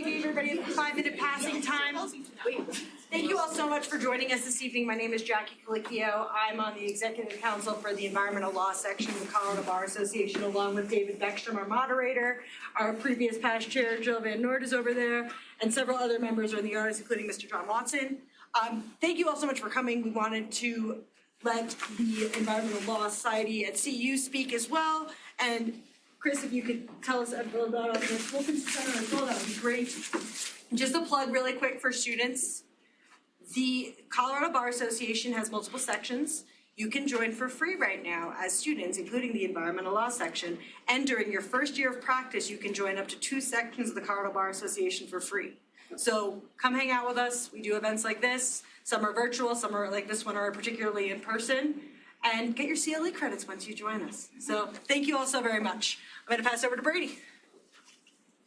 gave everybody a 5-minute passing time. Thank you all so much for joining us this evening. My name is Jackie Colicchio. I'm on the Executive Council for the Environmental Law Section of the Colorado Bar Association, along with David Beckstrom, our moderator. Our previous past chair, Jill Van Noort, is over there, and several other members are in the audience, including Mr. John Watson. Thank you all so much for coming. We wanted to let the Environmental Law Society at CU speak as well. And Chris, if you could tell us a little about the Wilkinson Center as well, that would be great. Just a plug really quick for students. The Colorado Bar Association has multiple sections. You can join for free right now as students, including the Environmental Law section. And during your first year of practice, you can join up to 2 sections of the Colorado Bar Association for free. So come hang out with us. We do events like this. Some are virtual, some are like this one are particularly in person. And get your CLE credits once you join us. So thank you all so very much. I'm going to pass over to Brady.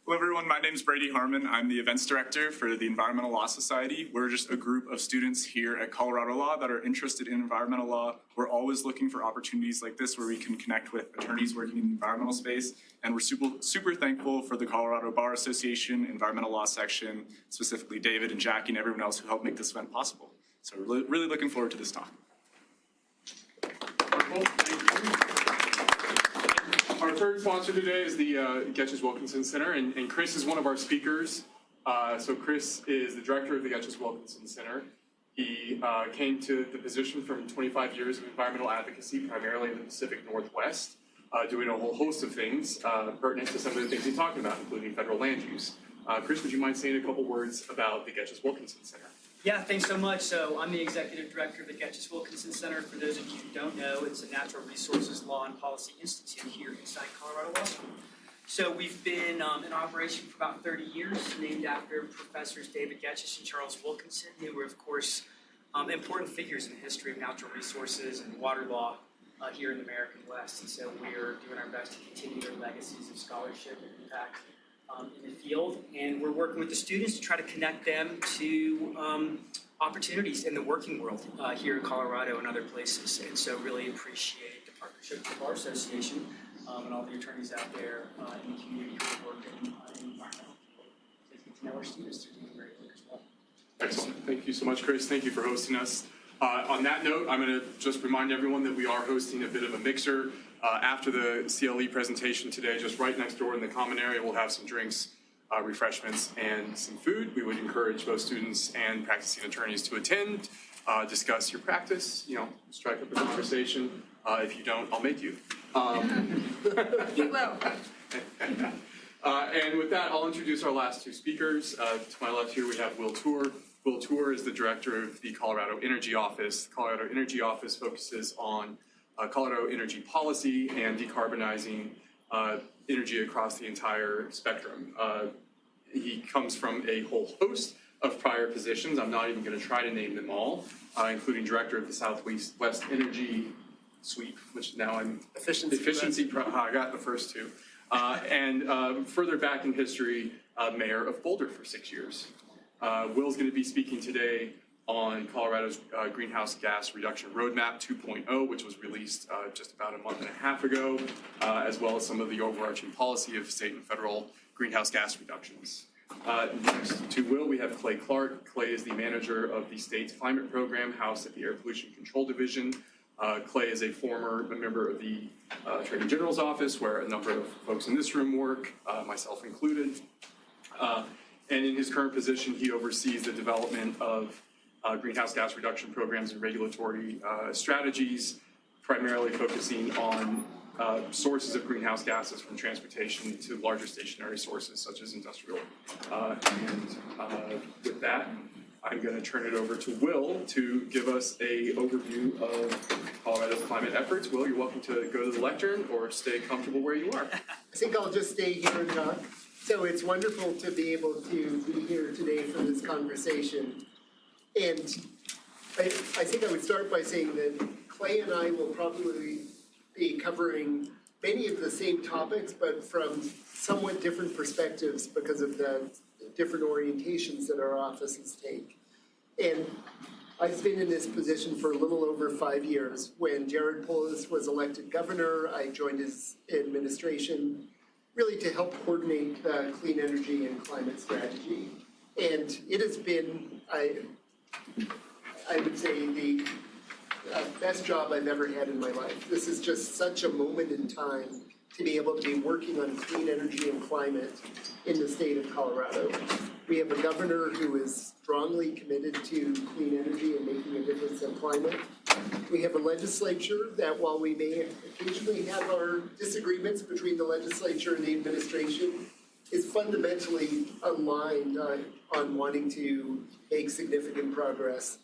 Hello everyone, my name is Brady Harmon. I'm the events director for the Environmental Law Society. We're just a group of students here at Colorado Law that are interested in environmental law. We're always looking for opportunities like this where we can connect with attorneys working in the environmental space. And we're super thankful for the Colorado Bar Association, Environmental Law Section, specifically David and Jackie and everyone else who helped make this event possible. So we're really looking forward to this talk. Our third sponsor today is the Getches Wilkinson Center, and Chris is one of our speakers. So Chris is the director of the Getches Wilkinson Center. He came to the position from 25 years of environmental advocacy, primarily in the Pacific Northwest, doing a whole host of things pertinent to some of the things he talked about, including federal land use. Chris, would you mind saying a couple words about the Getches Wilkinson Center? Yeah, thanks so much. So I'm the executive director of the Getches Wilkinson Center. For those of you who don't know, it's a natural resources law and policy institute here inside Colorado Law School. So we've been in operation for about 30 years, named after Professors David Getches and Charles Wilkinson, who were, of course, important figures in the history of natural resources and water law here in the American West. And so we're doing our best to continue their legacies of scholarship and impact in the field, and we're working with the students to try to connect them to opportunities in the working world here in Colorado and other places. And so really appreciate the partnership with the Bar Association and all the attorneys out there in the community who work in the environmental field to get to know our students. They're doing great work as well. Excellent. Thank you so much, Chris. Thank you for hosting us. On that note, I'm going to just remind everyone that we are hosting a bit of a mixer. After the CLE presentation today, just right next door in the common area, we'll have some drinks, refreshments, and some food. We would encourage both students and practicing attorneys to attend, discuss your practice, strike up a conversation. If you don't, I'll make you. You will. And with that, I'll introduce our last 2 speakers. To my left here, we have Will Tour. Will Tour is the director of the Colorado Energy Office. The Colorado Energy Office focuses on Colorado energy policy and decarbonizing energy across the entire spectrum. He comes from a whole host of prior positions. I'm not even going to try to name them all, including director of the Southwest Energy Suite, which now I'm efficiency. I got the first 2, and further back in history, mayor of Boulder for 6 years. Will's going to be speaking today on Colorado's Greenhouse Gas Reduction Roadmap 2.0, which was released just about a month and a half ago, as well as some of the overarching policy of state and federal greenhouse gas reductions. Next to Will, we have Clay Clark. Clay is the manager of the state's climate program, housed at the Air Pollution Control Division. Clay is a former member of the Attorney General's office, where a number of folks in this room work, myself included. And in his current position, he oversees the development of greenhouse gas reduction programs and regulatory strategies, primarily focusing on sources of greenhouse gases from transportation to larger stationary sources such as industrial. With that, I'm going to turn it over to Will to give us an overview of Colorado's climate efforts. Will, you're welcome to go to the lectern or stay comfortable where you are. I think I'll just stay here and talk. So it's wonderful to be able to be here today for this conversation. And I think I would start by saying that Clay and I will probably be covering many of the same topics, but from somewhat different perspectives because of the different orientations that our offices take. And I've been in this position for a little over 5 years. When Jared Polis was elected governor, I joined his administration. really to help coordinate clean energy and climate strategy. And it has been, I would say, the best job I've ever had in my life. This is just such a moment in time to be able to be working on clean energy and climate in the state of Colorado. We have a governor who is strongly committed to clean energy and making a difference in climate. We have a legislature that, while we may occasionally have our disagreements between the legislature and the administration, is fundamentally aligned on wanting to make significant progress.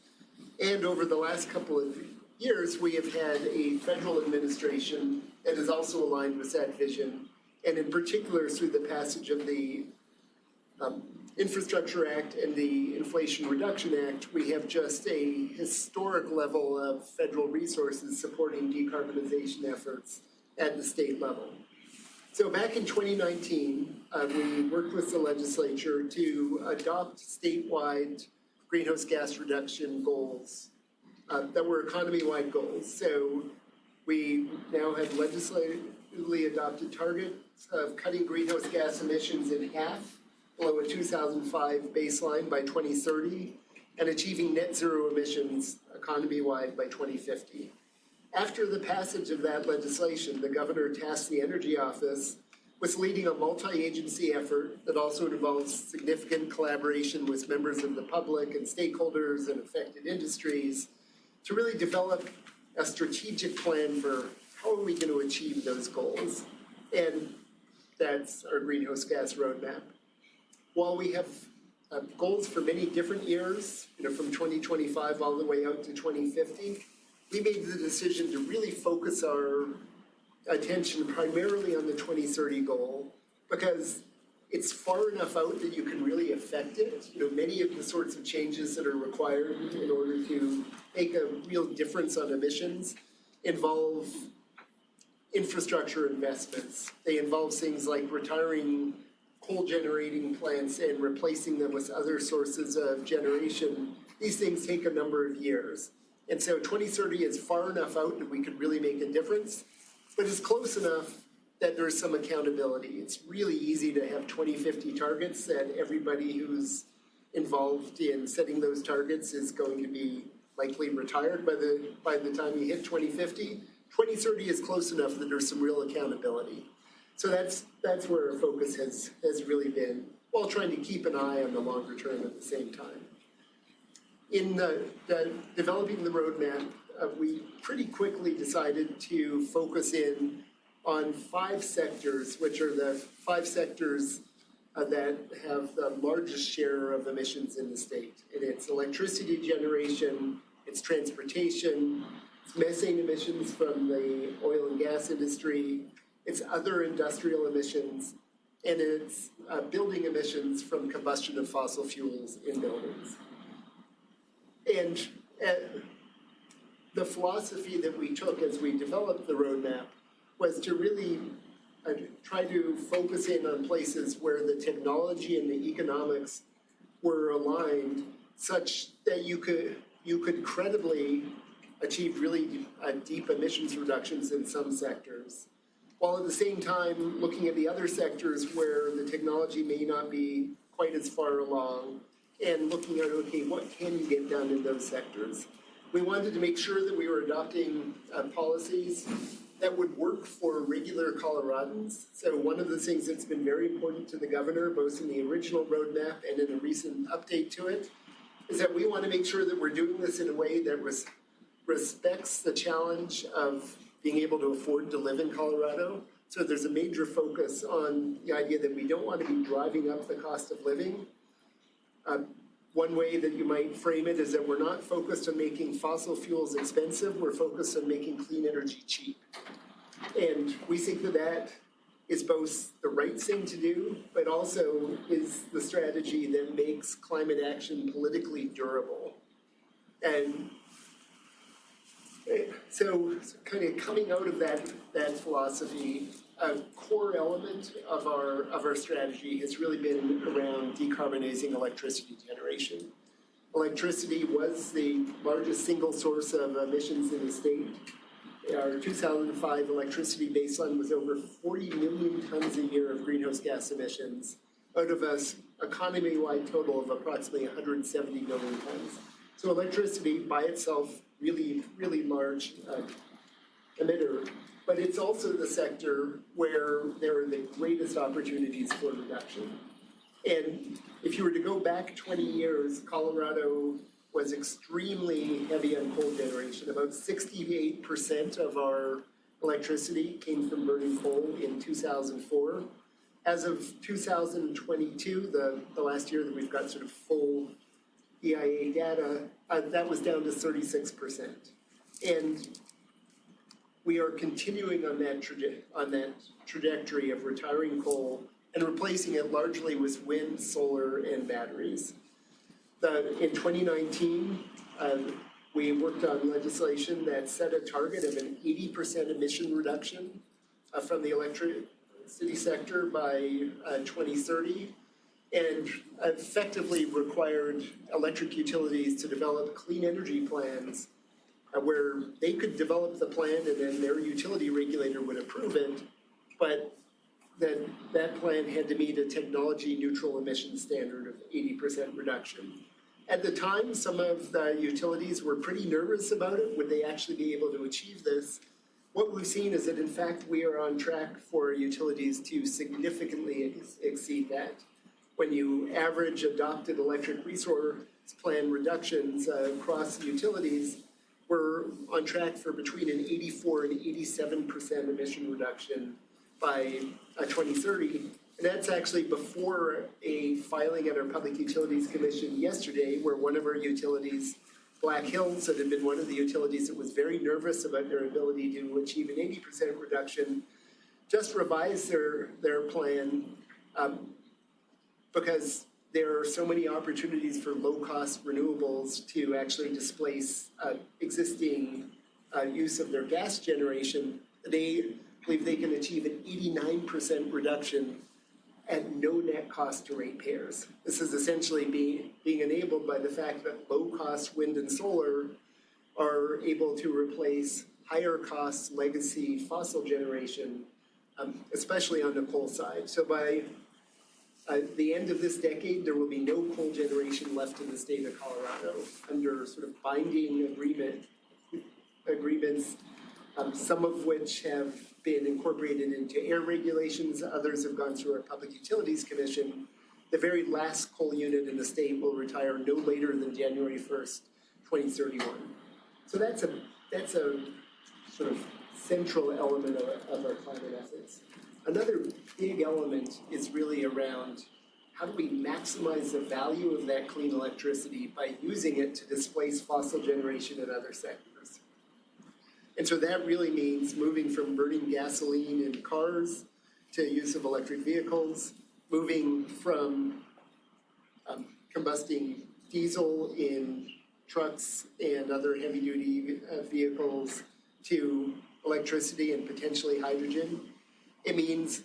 And over the last couple of years, we have had a federal administration that is also aligned with that vision, and in particular through the passage of the Infrastructure Act and the Inflation Reduction Act, we have just a historic level of federal resources supporting decarbonization efforts at the state level. So back in 2019, we worked with the legislature to adopt statewide greenhouse gas reduction goals that were economy-wide goals. So we now have legislatively adopted targets of cutting greenhouse gas emissions in half below a 2005 baseline by 2030 and achieving net zero emissions economy-wide by 2050. After the passage of that legislation, the governor tasked the Energy Office with leading a multi-agency effort that also involves significant collaboration with members of the public and stakeholders and affected industries to really develop a strategic plan for how are we going to achieve those goals. And that's our greenhouse gas roadmap. While we have goals for many different years, from 2025 all the way out to 2050, we made the decision to really focus our attention primarily on the 2030 goal because it's far enough out that you can really affect it. Many of the sorts of changes that are required in order to make a real difference on emissions involve infrastructure investments. They involve things like retiring coal generating plants and replacing them with other sources of generation. These things take a number of years. And so 2030 is far enough out that we could really make a difference, but it's close enough that there's some accountability. It's really easy to have 2050 targets that everybody who's involved in setting those targets is going to be likely retired by the time you hit 2050. 2030 is close enough that there's some real accountability. So that's where our focus has really been, while trying to keep an eye on the longer term at the same time. In developing the roadmap, we pretty quickly decided to focus in on 5 sectors, which are the 5 sectors that have the largest share of emissions in the state. And it's electricity generation, it's transportation, it's methane emissions from the oil and gas industry, it's other industrial emissions, and it's building emissions from combustion of fossil fuels in buildings. And the philosophy that we took as we developed the roadmap was to really try to focus in on places where the technology and the economics were aligned such that you could credibly achieve really deep emissions reductions in some sectors, while at the same time looking at the other sectors where the technology may not be quite as far along and looking at, okay, what can you get done in those sectors? We wanted to make sure that we were adopting policies that would work for regular Coloradans. So one of the things that's been very important to the governor, both in the original roadmap and in a recent update to it, is that we want to make sure that we're doing this in a way that respects the challenge of being able to afford to live in Colorado. So there's a major focus on the idea that we don't want to be driving up the cost of living. One way that you might frame it is that we're not focused on making fossil fuels expensive, we're focused on making clean energy cheap. And we think that that is both the right thing to do, but also is the strategy that makes climate action politically durable. And so kind of coming out of that philosophy, a core element of our strategy has really been around decarbonizing electricity generation. Electricity was the largest single source of emissions in the state. our 2005 electricity baseline was over 40 million tons a year of greenhouse gas emissions out of an economy-wide total of approximately 170 million tons. So electricity by itself, really, really large emitter, but it's also the sector where there are the greatest opportunities for reduction. And if you were to go back 20 years, Colorado was extremely heavy on coal generation. About 68% of our electricity came from burning coal in 2004. As of 2022, the last year that we've got sort of full EIA data, that was down to 36%. And we are continuing on that trajectory of retiring coal and replacing it largely with wind, solar, and batteries. In 2019, we worked on legislation that set a target of an 80% emission reduction from the electricity sector by 2030, and effectively required electric utilities to develop clean energy plans where they could develop the plan and then their utility regulator would approve it, but that plan had to meet a technology neutral emission standard of 80% reduction. At the time, some of the utilities were pretty nervous about it. Would they actually be able to achieve this? What we've seen is that in fact, we are on track for utilities to significantly exceed that. When you average adopted electric resource plan reductions across utilities, we're on track for between an 84 and 87% emission reduction by 2030. And that's actually before a filing at our Public Utilities Commission yesterday, where one of our utilities, Black Hills, that had been one of the utilities that was very nervous about their ability to achieve an 80% reduction, just revised their plan because there are so many opportunities for low-cost renewables to actually displace existing use of their gas generation. They believe they can achieve an 89% reduction at no net cost to ratepayers. This is essentially being enabled by the fact that low-cost wind and solar are able to replace higher-cost legacy fossil generation, especially on the coal side. So by the end of this decade, there will be no coal generation left in the state of Colorado under sort of binding agreements, some of which have been incorporated into air regulations, others have gone through our Public Utilities Commission. The very last coal unit in the state will retire no later than January 1st, 2031. So that's a sort of central element of our climate efforts. Another big element is really around how do we maximize the value of that clean electricity by using it to displace fossil generation in other sectors. And so that really means moving from burning gasoline in cars to use of electric vehicles, moving from combusting diesel in trucks and other heavy-duty vehicles to electricity and potentially hydrogen. It means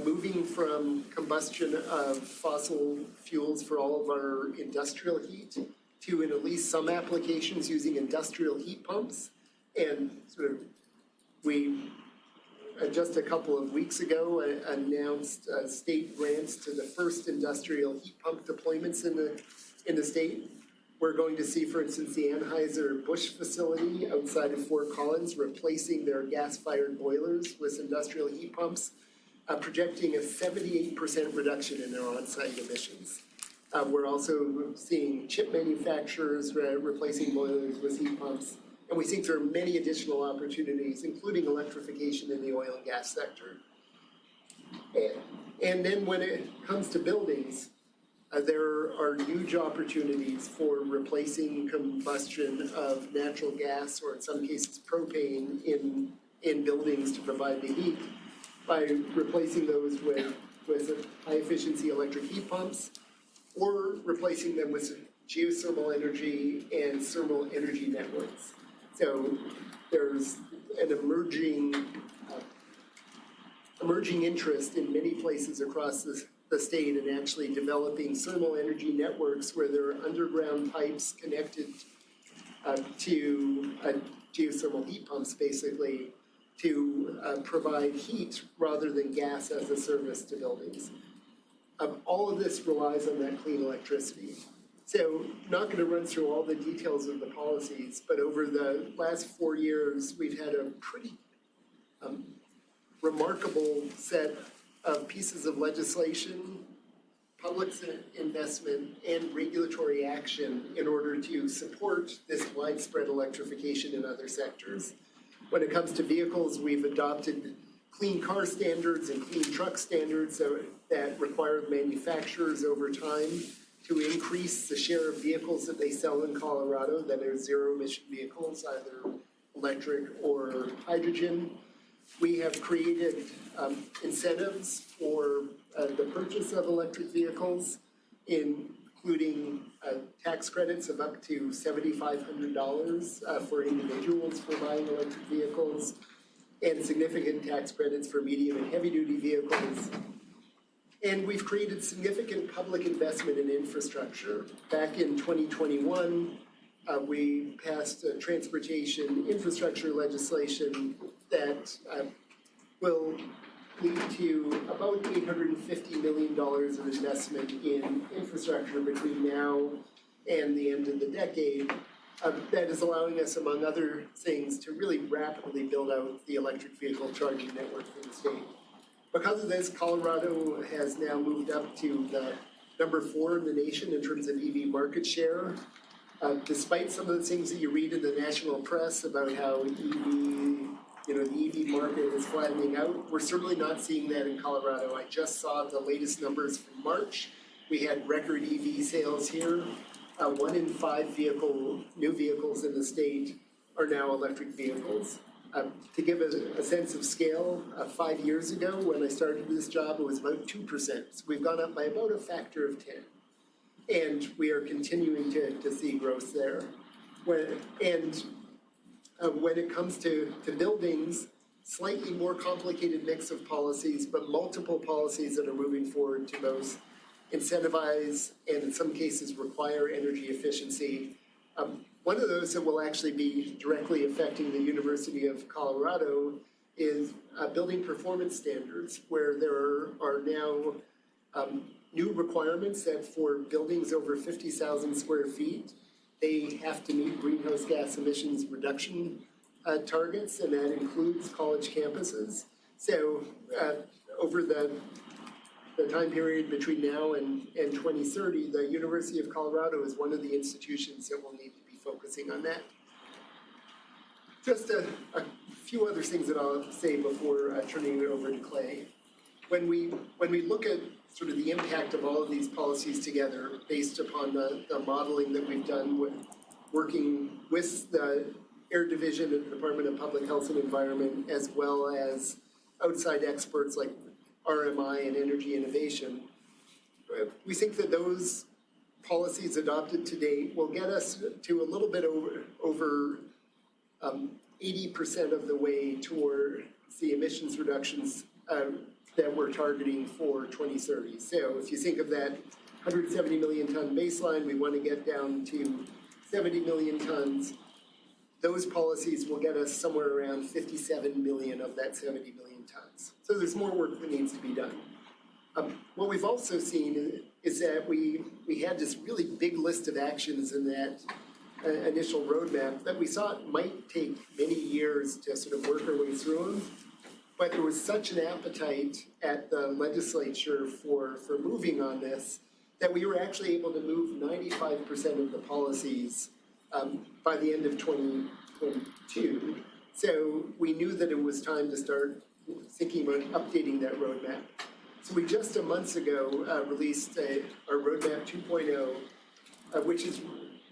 moving from combustion of fossil fuels for all of our industrial heat to, in at least some applications, using industrial heat pumps. And sort of, we just a couple of weeks ago announced state grants to the first industrial heat pump deployments in the state. We're going to see, for instance, the Anheuser-Busch facility outside of Fort Collins replacing their gas-fired boilers with industrial heat pumps, projecting a 78% reduction in their on-site emissions. We're also seeing chip manufacturers replacing boilers with heat pumps. And we think there are many additional opportunities, including electrification in the oil and gas sector. And then when it comes to buildings, there are huge opportunities for replacing combustion of natural gas, or in some cases propane, in buildings to provide the heat by replacing those with high-efficiency electric heat pumps, or replacing them with geothermal energy and thermal energy networks. So there's an emerging interest in many places across the state in actually developing thermal energy networks where there are underground pipes connected to geothermal heat pumps, basically, to provide heat rather than gas as a service to buildings. All of this relies on that clean electricity. So not going to run through all the details of the policies, but over the last 4 years, we've had a pretty remarkable set of pieces of legislation, public investment, and regulatory action in order to support this widespread electrification in other sectors. When it comes to vehicles, we've adopted clean car standards and clean truck standards that require manufacturers over time to increase the share of vehicles that they sell in Colorado that are zero-emission vehicles, either electric or hydrogen. We have created incentives for the purchase of electric vehicles, including tax credits of up to $7,500 for individuals for buying electric vehicles, and significant tax credits for medium and heavy-duty vehicles. And we've created significant public investment in infrastructure. Back in 2021, we passed transportation infrastructure legislation that will lead to about $850 million of investment in infrastructure between now and the end of the decade. That is allowing us, among other things, to really rapidly build out the electric vehicle charging network for the state. Because of this, Colorado has now moved up to the number 4 in the nation in terms of EV market share. Despite some of the things that you read in the national press about how the EV market is flattening out, we're certainly not seeing that in Colorado. I just saw the latest numbers from March. We had record EV sales here. 1 in 5 new vehicles in the state are now electric vehicles. To give a sense of scale, 5 years ago when I started this job, it was about 2%. So we've gone up by about a factor of 10. And we are continuing to see growth there. When it comes to buildings, slightly more complicated mix of policies, but multiple policies that are moving forward to both incentivize and in some cases require energy efficiency. One of those that will actually be directly affecting the University of Colorado is building performance standards, where there are now new requirements that for buildings over 50,000 square feet, they have to meet greenhouse gas emissions reduction targets, and that includes college campuses. So over the time period between now and 2030, the University of Colorado is one of the institutions that will need to be focusing on that. Just a few other things that I'll say before turning it over to Clay. When we look at sort of the impact of all of these policies together, based upon the modeling that we've done with working with the Air Division of the Department of Public Health and Environment, as well as outside experts like RMI and Energy Innovation, we think that those policies adopted to date will get us to a little bit over 80% of the way toward the emissions reductions that we're targeting for 2030. So if you think of that 170 million ton baseline, we want to get down to 70 million tons. Those policies will get us somewhere around 57 million of that 70 million tons. So there's more work that needs to be done. What we've also seen is that we had this really big list of actions in that initial roadmap that we thought might take many years to sort of work our way through them. But there was such an appetite at the legislature for moving on this that we were actually able to move 95% of the policies by the end of 2022. So we knew that it was time to start thinking about updating that roadmap. So we just a month ago released our Roadmap 2.0, which is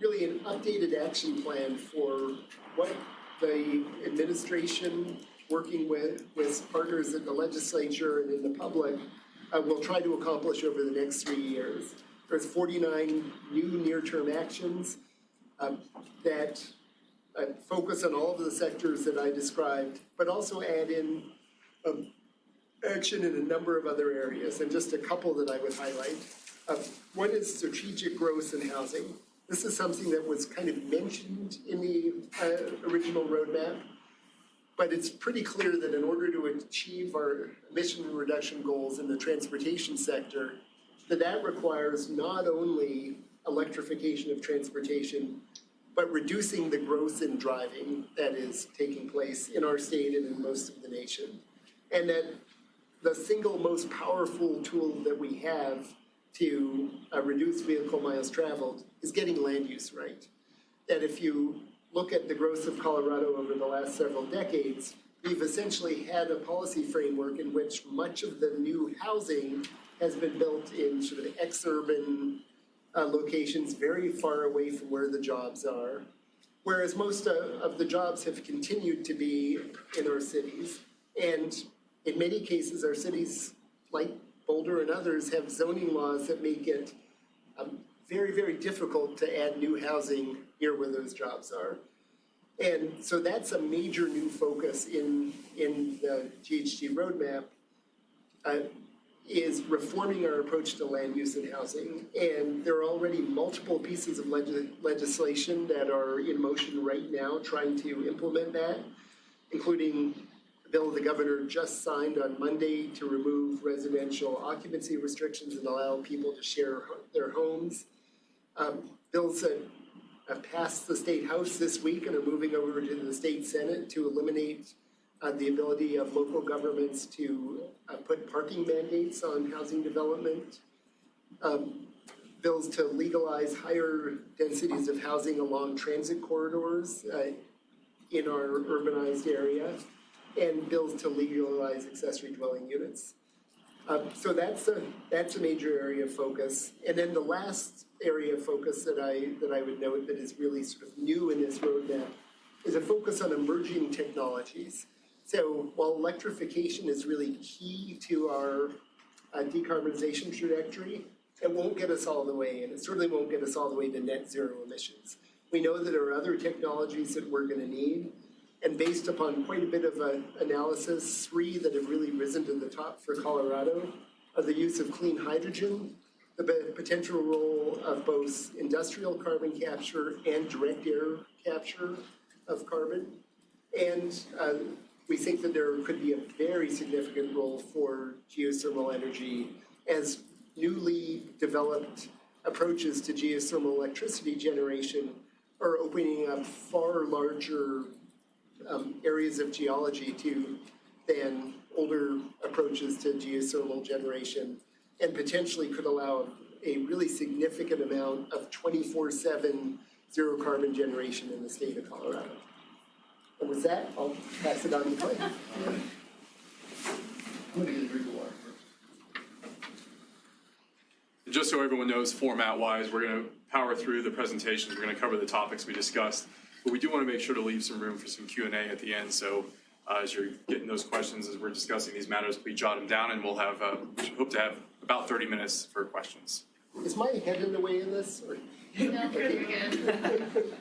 really an updated action plan for what the administration, working with partners in the legislature and in the public, will try to accomplish over the next 3 years. There's 49 new near-term actions that focus on all of the sectors that I described, but also add in action in a number of other areas, and just a couple that I would highlight. One is strategic growth in housing. This is something that was kind of mentioned in the original roadmap, but it's pretty clear that in order to achieve our emission reduction goals in the transportation sector, that requires not only electrification of transportation, but reducing the growth in driving that is taking place in our state and in most of the nation. And that the single most powerful tool that we have to reduce vehicle miles traveled is getting land use right. That if you look at the growth of Colorado over the last several decades, we've essentially had a policy framework in which much of the new housing has been built in sort of exurban locations very far away from where the jobs are, whereas most of the jobs have continued to be in our cities. And in many cases, our cities, like Boulder and others, have zoning laws that make it very, very difficult to add new housing near where those jobs are. And so that's a major new focus in the GHG roadmap, is reforming our approach to land use and housing. And there are already multiple pieces of legislation that are in motion right now trying to implement that, including the bill the governor just signed on Monday to remove residential occupancy restrictions and allow people to share their homes. Bills that have passed the state house this week and are moving over to the state senate to eliminate the ability of local governments to put parking mandates on housing development. Bills to legalize higher densities of housing along transit corridors in our urbanized area, and bills to legalize accessory dwelling units. So that's a major area of focus. And then the last area of focus that I would note that is really sort of new in this roadmap is a focus on emerging technologies. So while electrification is really key to our decarbonization trajectory, it won't get us all the way, and it certainly won't get us all the way to net zero emissions. We know that there are other technologies that we're going to need, and based upon quite a bit of analysis, 3 that have really risen to the top for Colorado are the use of clean hydrogen, the potential role of both industrial carbon capture and direct air capture of carbon, and we think that there could be a very significant role for geothermal energy as newly developed approaches to geothermal electricity generation are opening up far larger areas of geology than older approaches to geothermal generation, and potentially could allow a really significant amount of 24/7 zero carbon generation in the state of Colorado. And with that, I'll pass it on to Clay. I'm gonna get a drink of water first. Just so everyone knows, format-wise, we're going to power through the presentations. We're going to cover the topics we discussed, but we do want to make sure to leave some room for some Q&A at the end. So as you're getting those questions, as we're discussing these matters, please jot them down, and we'll have, we hope to have about 30 minutes for questions. Is my head in the way in this? Or? No, you're good.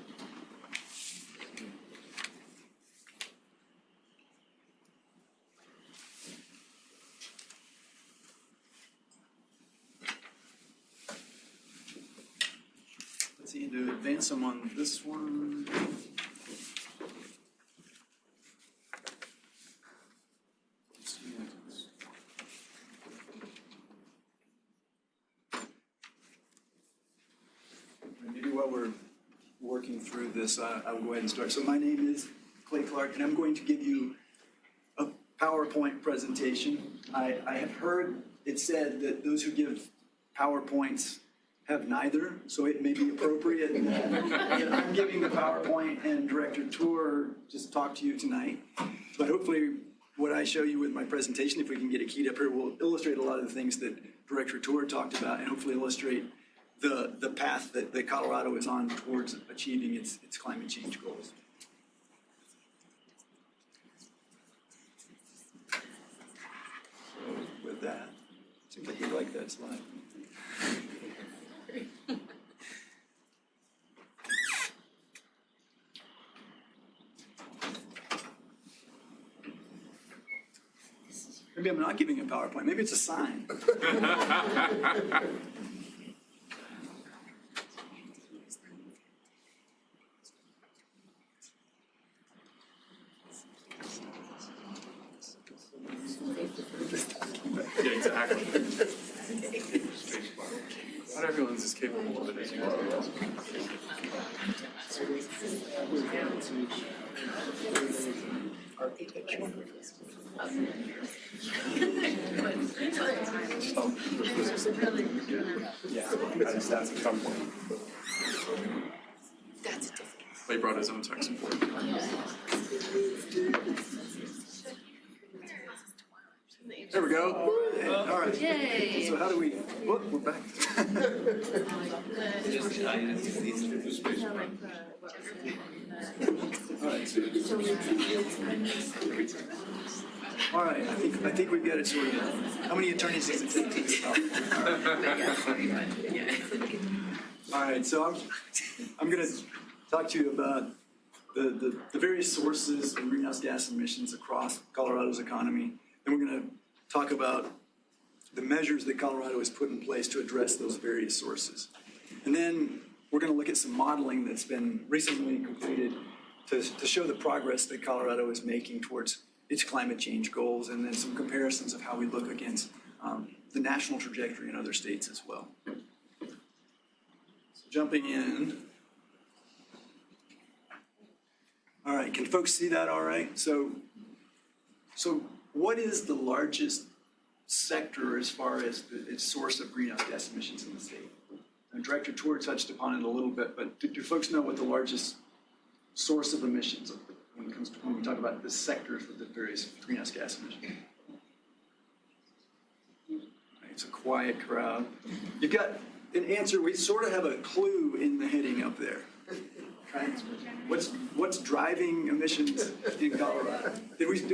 Let's see, to advance them on this one. Maybe while we're working through this, I will go ahead and start. So my name is Clay Clark, and I'm going to give you a PowerPoint presentation. I have heard it said that those who give PowerPoints have neither, so it may be appropriate that I'm giving the PowerPoint and Director Tour just talk to you tonight. But hopefully what I show you with my presentation, if we can get it keyed up here, will illustrate a lot of the things that Director Tour talked about, and hopefully illustrate the path that Colorado is on towards achieving its climate change goals. So with that, seems like you like that slide. Maybe I'm not giving a PowerPoint. Maybe it's a sign. Not everyone's as capable of it as you are. Yeah, that's a tough one. He brought his own tech support. There we go. All right. Yay. So how do we, whoop, we're back. All right, I think we've got it sorted out. How many attorneys does it take to this? All right, so I'm going to talk to you about the various sources of greenhouse gas emissions across Colorado's economy. Then we're going to talk about the measures that Colorado has put in place to address those various sources. And then we're going to look at some modeling that's been recently completed to show the progress that Colorado is making towards its climate change goals, and then some comparisons of how we look against the national trajectory in other states as well. So jumping in. All right, can folks see that all right? So what is the largest sector as far as its source of greenhouse gas emissions in the state? And Director Tour touched upon it a little bit, but do folks know what the largest source of emissions when we talk about the sectors with the various greenhouse gas emissions? It's a quiet crowd. You've got an answer. We sort of have a clue in the heading up there. Right? What's driving emissions in Colorado?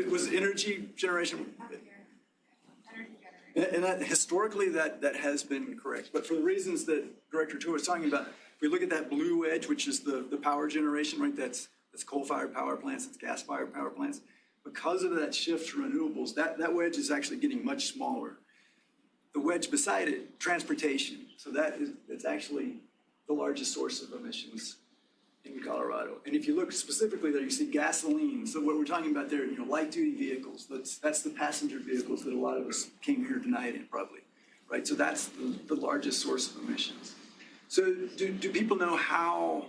Was energy generation? And that, historically, that has been correct. But for the reasons that Director Tour was talking about, if we look at that blue wedge, which is the power generation, right? That's coal-fired power plants, it's gas-fired power plants. Because of that shift to renewables, that wedge is actually getting much smaller. The wedge beside it, transportation. So that's actually the largest source of emissions in Colorado. And if you look specifically there, you see gasoline. So what we're talking about there, light-duty vehicles. That's the passenger vehicles that a lot of us came here tonight in, probably, right? So that's the largest source of emissions. So do people know how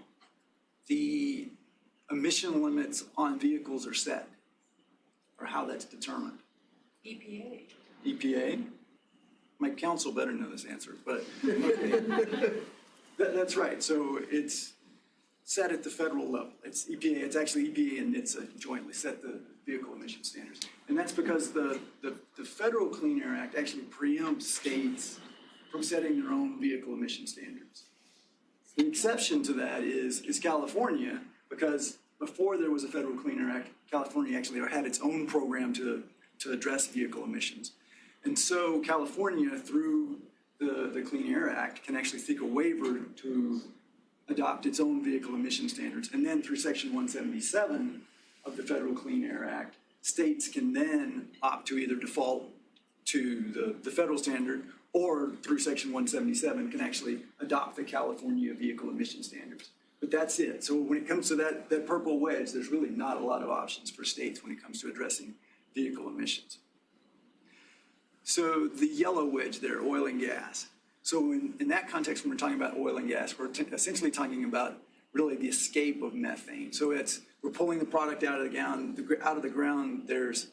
the emission limits on vehicles are set, or how that's determined? EPA. EPA? My counsel better know this answer, but that's right. So it's set at the federal level. It's EPA. It's actually EPA and NHTSA jointly set the vehicle emission standards, and that's because the Federal Clean Air Act actually preempts states from setting their own vehicle emission standards. The exception to that is California, because before there was a Federal Clean Air Act, California actually had its own program to address vehicle emissions. And so California, through the Clean Air Act, can actually seek a waiver to adopt its own vehicle emission standards. And then through Section 177 of the Federal Clean Air Act, states can then opt to either default to the federal standard, or through Section 177 can actually adopt the California vehicle emission standards. But that's it. So when it comes to that purple wedge, there's really not a lot of options for states when it comes to addressing vehicle emissions. So the yellow wedge there, oil and gas. So in that context, when we're talking about oil and gas, we're essentially talking about really the escape of methane. So we're pulling the product out of the ground. There's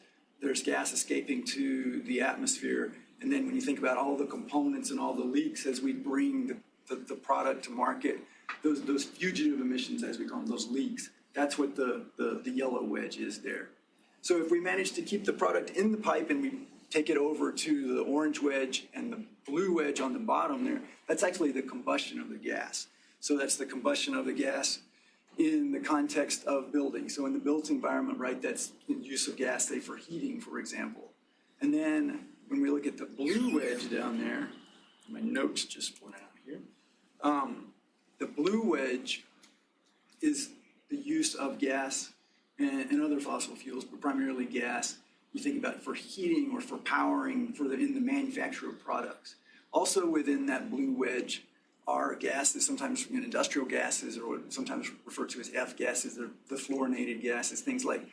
gas escaping to the atmosphere. And then when you think about all the components and all the leaks as we bring the product to market, those fugitive emissions, as we call them, those leaks, that's what the yellow wedge is there. So if we manage to keep the product in the pipe and we take it over to the orange wedge and the blue wedge on the bottom there, that's actually the combustion of the gas. So that's the combustion of the gas in the context of building. So in the built environment, right, that's the use of gas, say for heating, for example. And then when we look at the blue wedge down there, my notes just went out here. The blue wedge is the use of gas and other fossil fuels, but primarily gas. You think about it for heating or for powering in the manufacture of products. Also within that blue wedge are gases, sometimes industrial gases, or what sometimes referred to as F gases. They're the fluorinated gases, things like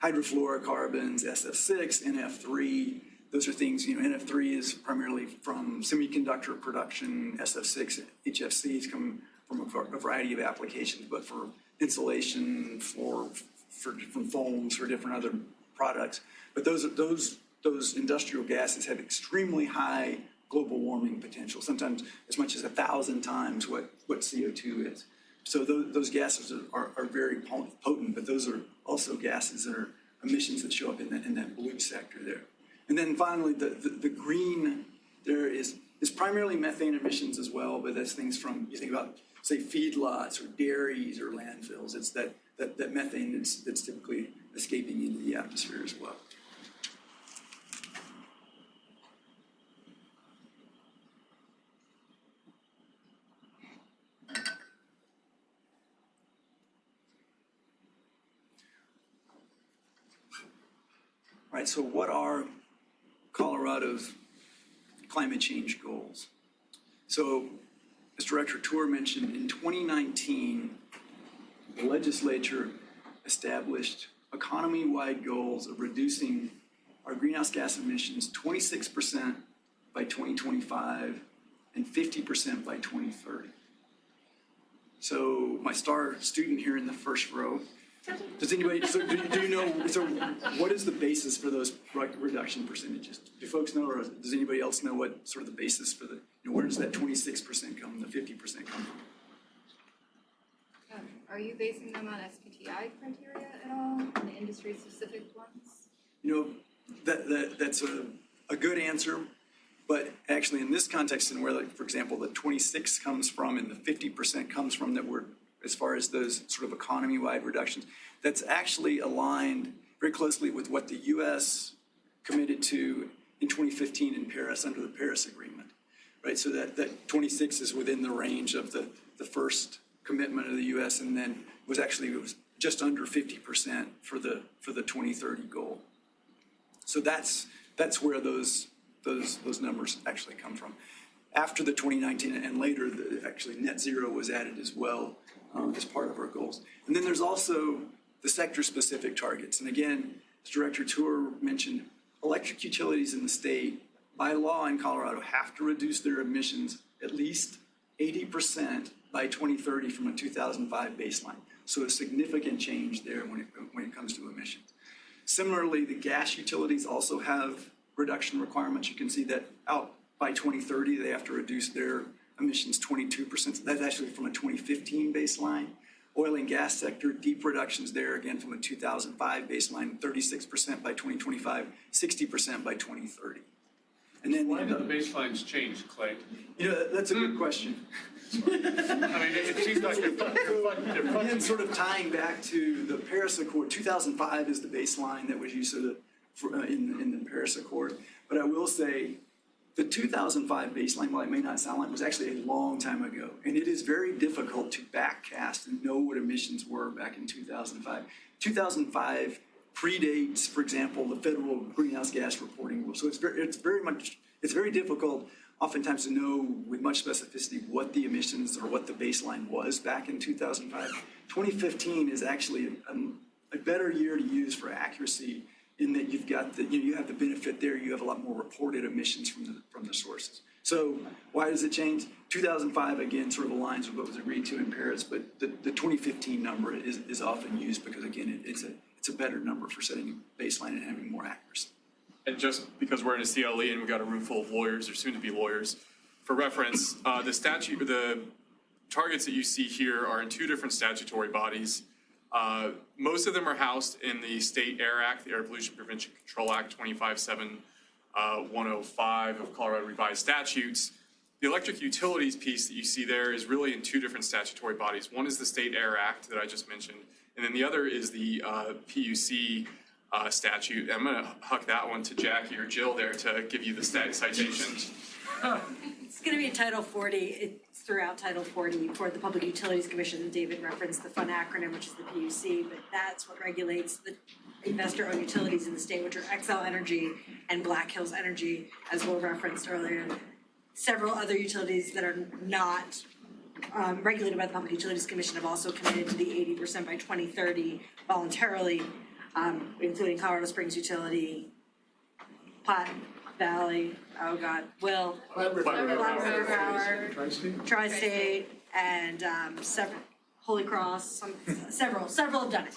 hydrofluorocarbons, SF6, NF3. those are things, NF3 is primarily from semiconductor production, SF6, HFCs come from a variety of applications, but for insulation, for different foams, for different other products. But those industrial gases have extremely high global warming potential, sometimes as much as 1,000 times what CO2 is. So those gases are very potent, but those are also gases that are emissions that show up in that blue sector there. And then finally, the green there is primarily methane emissions as well, but that's things from, you think about, say, feedlots or dairies or landfills. It's that methane that's typically escaping into the atmosphere as well. All right, so what are Colorado's climate change goals? So, as Director Tour mentioned, in 2019, the legislature established economy-wide goals of reducing our greenhouse gas emissions 26% by 2025 and 50% by 2030. So my star student here in the first row, does anybody, so do you know, so what is the basis for those reduction percentages? Do folks know, or does anybody else know what sort of the basis for the, where does that 26% come, the 50% come from? Are you basing them on SPTI criteria at all, on the industry-specific ones? That's a good answer, but actually in this context, and where, like, for example, the 26 comes from and the 50% comes from, that we're, as far as those sort of economy-wide reductions, that's actually aligned very closely with what the U.S. committed to in 2015 in Paris under the Paris Agreement, right? So that 26 is within the range of the first commitment of the U.S. and then it was just under 50% for the 2030 goal. So that's where those numbers actually come from. After the 2019 and later, actually net zero was added as well as part of our goals. And then there's also the sector-specific targets. And again, as Director Tour mentioned, electric utilities in the state, by law in Colorado, have to reduce their emissions at least 80% by 2030 from a 2005 baseline. So a significant change there when it comes to emissions. Similarly, the gas utilities also have reduction requirements. You can see that out by 2030, they have to reduce their emissions 22%. That's actually from a 2015 baseline. Oil and gas sector, deep reductions there, again, from a 2005 baseline, 36% by 2025, 60% by 2030. And then why did the baselines change, Clay? That's a good question. I mean, it seems like they're Again, sort of tying back to the Paris Accord, 2005 is the baseline that was used in the Paris Accord. But I will say the 2005 baseline, while it may not sound like, was actually a long time ago. And it is very difficult to backcast and know what emissions were back in 2005. 2005 predates, for example, the federal greenhouse gas reporting rule. So it's very difficult oftentimes to know with much specificity what the emissions or what the baseline was back in 2005. 2015 is actually a better year to use for accuracy, in that you've got you have the benefit there. You have a lot more reported emissions from the sources. So why does it change? 2005 again sort of aligns with what was agreed to in Paris, but the 2015 number is often used because again it's a better number for setting a baseline and having more accuracy. And just because we're in a CLE and we've got a room full of lawyers or soon to be lawyers, for reference, the targets that you see here are in two different statutory bodies. Most of them are housed in the State Air Act, the Air Pollution Prevention Control Act 257105 of Colorado Revised Statutes. The electric utilities piece that you see there is really in two different statutory bodies. One is the State Air Act that I just mentioned, and then the other is the PUC statute. I'm going to huck that one to Jackie or Jill there to give you the citations. It's going to be in Title 40. It's throughout Title 40 for the Public Utilities Commission. David referenced the fun acronym, which is the PUC, but that's what regulates the investor-owned utilities in the state, which are Xcel Energy and Black Hills Energy, as Will referenced earlier. Several other utilities that are not regulated by the Public Utilities Commission have also committed to the 80% by 2030 voluntarily, including Colorado Springs Utility, Valley, oh God, Will, Flat River. Flat River Power, Tri-State? Tri-State, and several, Holy Cross, several have done it.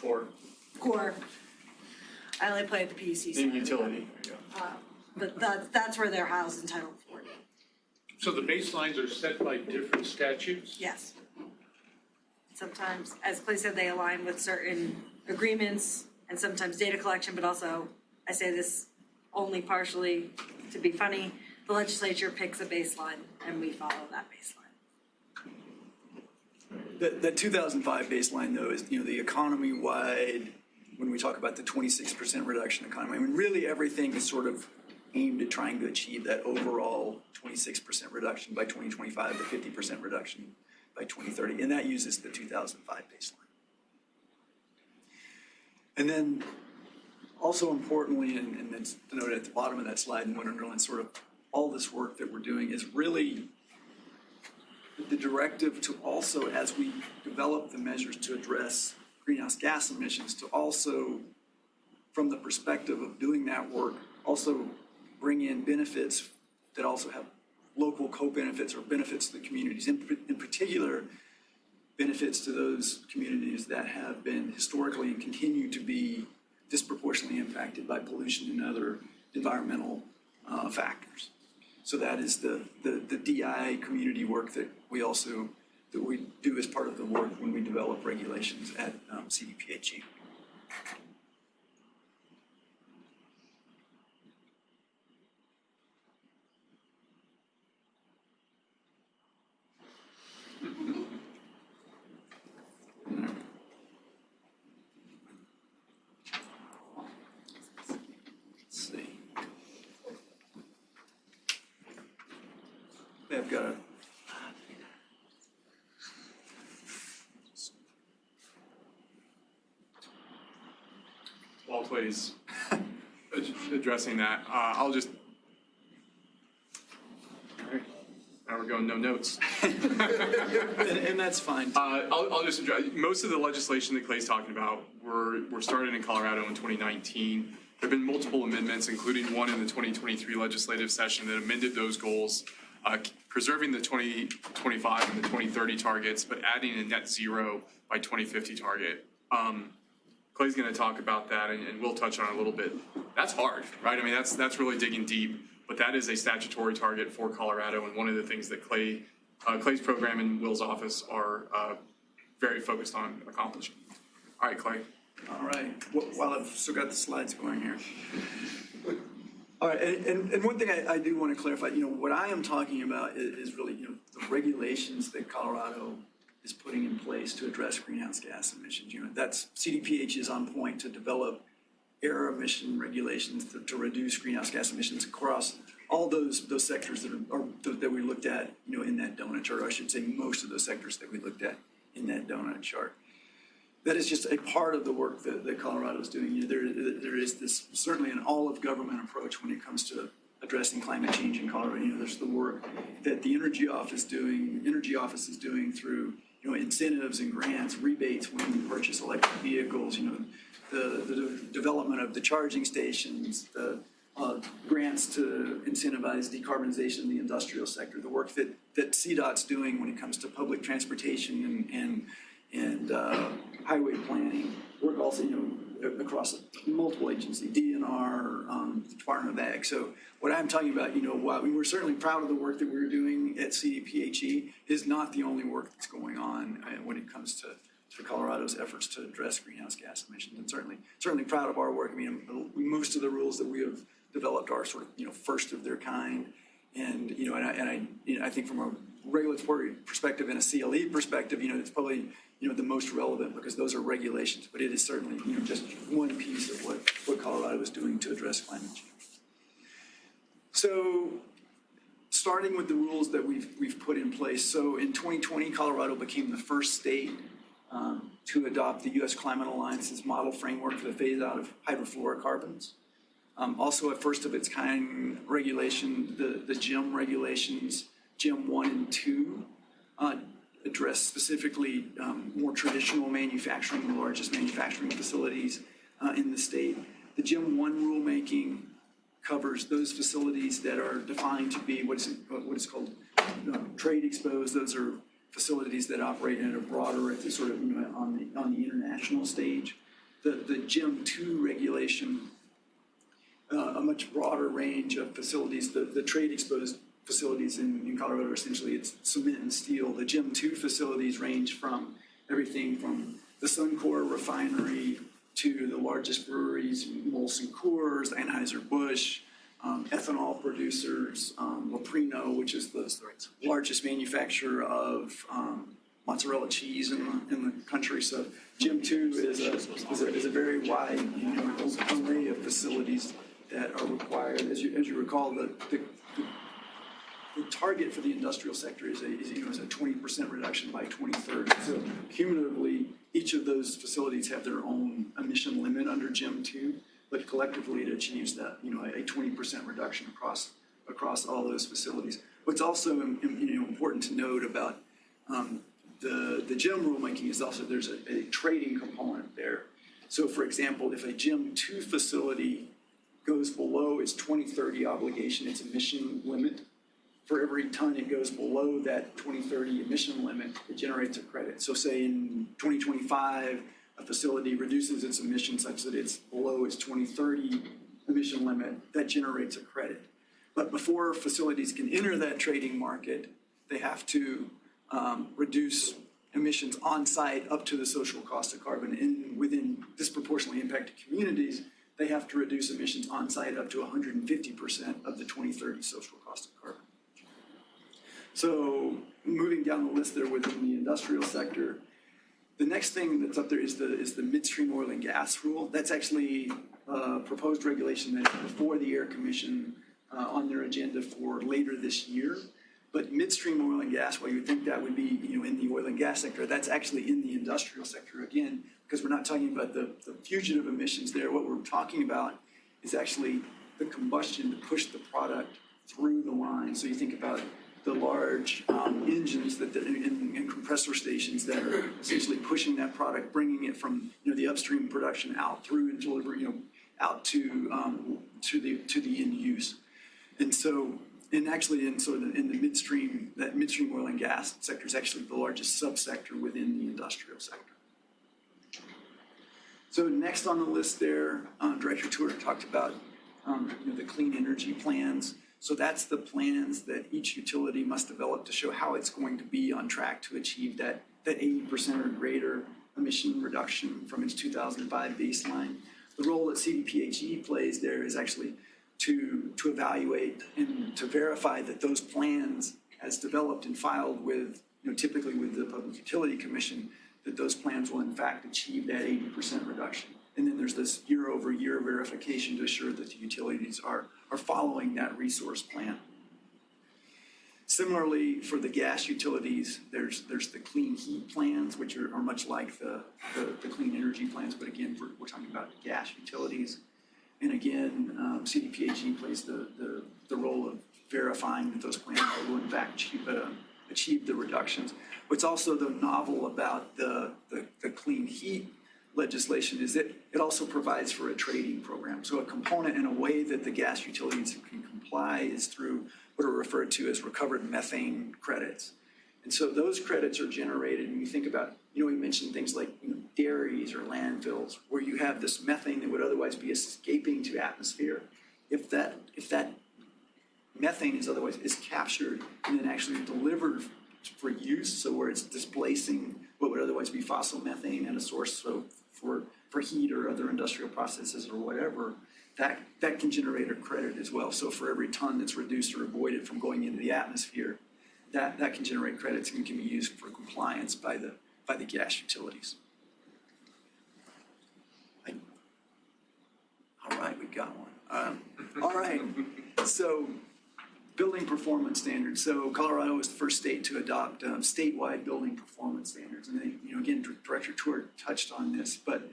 Core. I only play at the PUC. Name utility. But that's where they're housed in Title 40. So the baselines are set by different statutes? Yes. Sometimes, as Clay said, they align with certain agreements and sometimes data collection, but also, I say this only partially to be funny, the legislature picks a baseline and we follow that baseline. That 2005 baseline, though, is, the economy-wide, when we talk about the 26% reduction in economy, I mean, really everything is sort of aimed at trying to achieve that overall 26% reduction by 2025 to 50% reduction by 2030, and that uses the 2005 baseline. And then also importantly, and it's denoted at the bottom of that slide and one underline, sort of all this work that we're doing is really the directive to also, as we develop the measures to address greenhouse gas emissions, to also, from the perspective of doing that work, also bring in benefits that also have local co-benefits or benefits to the communities, in particular, benefits to those communities that have been historically and continue to be disproportionately impacted by pollution and other environmental factors. So that is the DI community work that we do as part of the work when we develop regulations at CDPHE. I've got a While Clay's addressing that, I'll just. All right, now we're going no notes. and that's fine. I'll just address, most of the legislation that Clay's talking about were started in Colorado in 2019. There have been multiple amendments, including one in the 2023 legislative session that amended those goals, preserving the 2025 and the 2030 targets, but adding a net zero by 2050 target. Clay's going to talk about that, and we'll touch on it a little bit. That's hard, right? I mean, that's really digging deep, but that is a statutory target for Colorado, and one of the things that Clay's program and Will's office are very focused on accomplishing. All right, Clay. All right, while I've still got the slides going here. All right, and one thing I do want to clarify, what I am talking about is really, the regulations that Colorado is putting in place to address greenhouse gas emissions. That's CDPH is on point to develop air emission regulations to reduce greenhouse gas emissions across all those sectors that we looked at, in that donut chart, or I should say most of those sectors that we looked at in that donut chart. That is just a part of the work that Colorado is doing. There is this certainly an all-of-government approach when it comes to addressing climate change in Colorado. There's the work that the Energy Office is doing through incentives and grants, rebates when you purchase electric vehicles. The development of the charging stations, the grants to incentivize decarbonization in the industrial sector. The work that CDOT's doing when it comes to public transportation and highway planning, work also, across multiple agencies, DNR, Department of Ag. So what I'm talking about, while we were certainly proud of the work that we're doing at CDPHE, is not the only work that's going on when it comes to Colorado's efforts to address greenhouse gas emissions. And certainly proud of our work. I mean, most of the rules that we have developed are sort of, first of their kind. And, I think from a regulatory perspective and a CLE perspective, it's probably, the most relevant because those are regulations, but it is certainly, just one piece of what Colorado is doing to address climate change. So starting with the rules that we've put in place. So in 2020, Colorado became the first state to adopt the U.S. Climate Alliance's model framework for the phase out of hydrofluorocarbons. Also a first of its kind regulation, the GIM regulations, GIM 1 and 2, address specifically more traditional manufacturing, the largest manufacturing facilities in the state. The GIM 1 rulemaking covers those facilities that are defined to be what is called trade exposed. Those are facilities that operate in a broader, at the sort of, on the international stage. The GEM 2 regulation, a much broader range of facilities. The trade exposed facilities in Colorado are essentially it's cement and steel. The GEM 2 facilities range from everything from the Suncor refinery to the largest breweries, Molson Coors, Anheuser-Busch, ethanol producers, Leprino, which is the largest manufacturer of mozzarella cheese in the country. So GEM 2 is a very wide array of facilities that are required. As you recall, the target for the industrial sector is a 20% reduction by 2030. So cumulatively, each of those facilities have their own emission limit under GEM 2, but collectively it achieves that, a 20% reduction across all those facilities. What's also important to note about the GEM rulemaking is also there's a trading component there. So for example, if a GEM 2 facility goes below its 2030 obligation, its emission limit, for every ton it goes below that 2030 emission limit, it generates a credit. So say in 2025, a facility reduces its emissions such that it's below its 2030 emission limit, that generates a credit. But before facilities can enter that trading market, they have to reduce emissions on site up to the social cost of carbon. And within disproportionately impacted communities, they have to reduce emissions on site up to 150% of the 2030 social cost of carbon. So moving down the list there within the industrial sector, the next thing that's up there is the midstream oil and gas rule. That's actually a proposed regulation that's before the Air Commission on their agenda for later this year. But midstream oil and gas, while you would think that would be in the oil and gas sector, that's actually in the industrial sector again, because we're not talking about the fugitive emissions there. What we're talking about is actually the combustion to push the product through the line. So you think about the large engines and compressor stations that are essentially pushing that product, bringing it from the upstream production out through and deliver out to the end use. And so in the midstream, that midstream oil and gas sector is actually the largest subsector within the industrial sector. So next on the list there, Director Tour talked about the clean energy plans. So that's the plans that each utility must develop to show how it's going to be on track to achieve that 80% or greater emission reduction from its 2005 baseline. The role that CDPHE plays there is actually to evaluate and to verify that those plans, as developed and filed with, typically with the Public Utility Commission, that those plans will in fact achieve that 80% reduction. And then there's this year-over-year verification to assure that the utilities are following that resource plan. Similarly, for the gas utilities, there's the clean heat plans, which are much like the clean energy plans, but again, we're talking about gas utilities. And again, CDPHE plays the role of verifying that those plans will in fact achieve the reductions. What's also novel about the clean heat legislation is that it also provides for a trading program. So a component in a way that the gas utilities can comply is through what are referred to as recovered methane credits. And so those credits are generated, and you think about, we mentioned things like dairies or landfills where you have this methane that would otherwise be escaping to atmosphere. If that methane is captured and then actually delivered for use, so where it's displacing what would otherwise be fossil methane at a source for heat or other industrial processes or whatever, that can generate a credit as well. So for every ton that's reduced or avoided from going into the atmosphere, that can generate credits and can be used for compliance by the gas utilities. All right, we got one. All right, so building performance standards. So Colorado was the first state to adopt statewide building performance standards. And they, again, Director Tour touched on this, but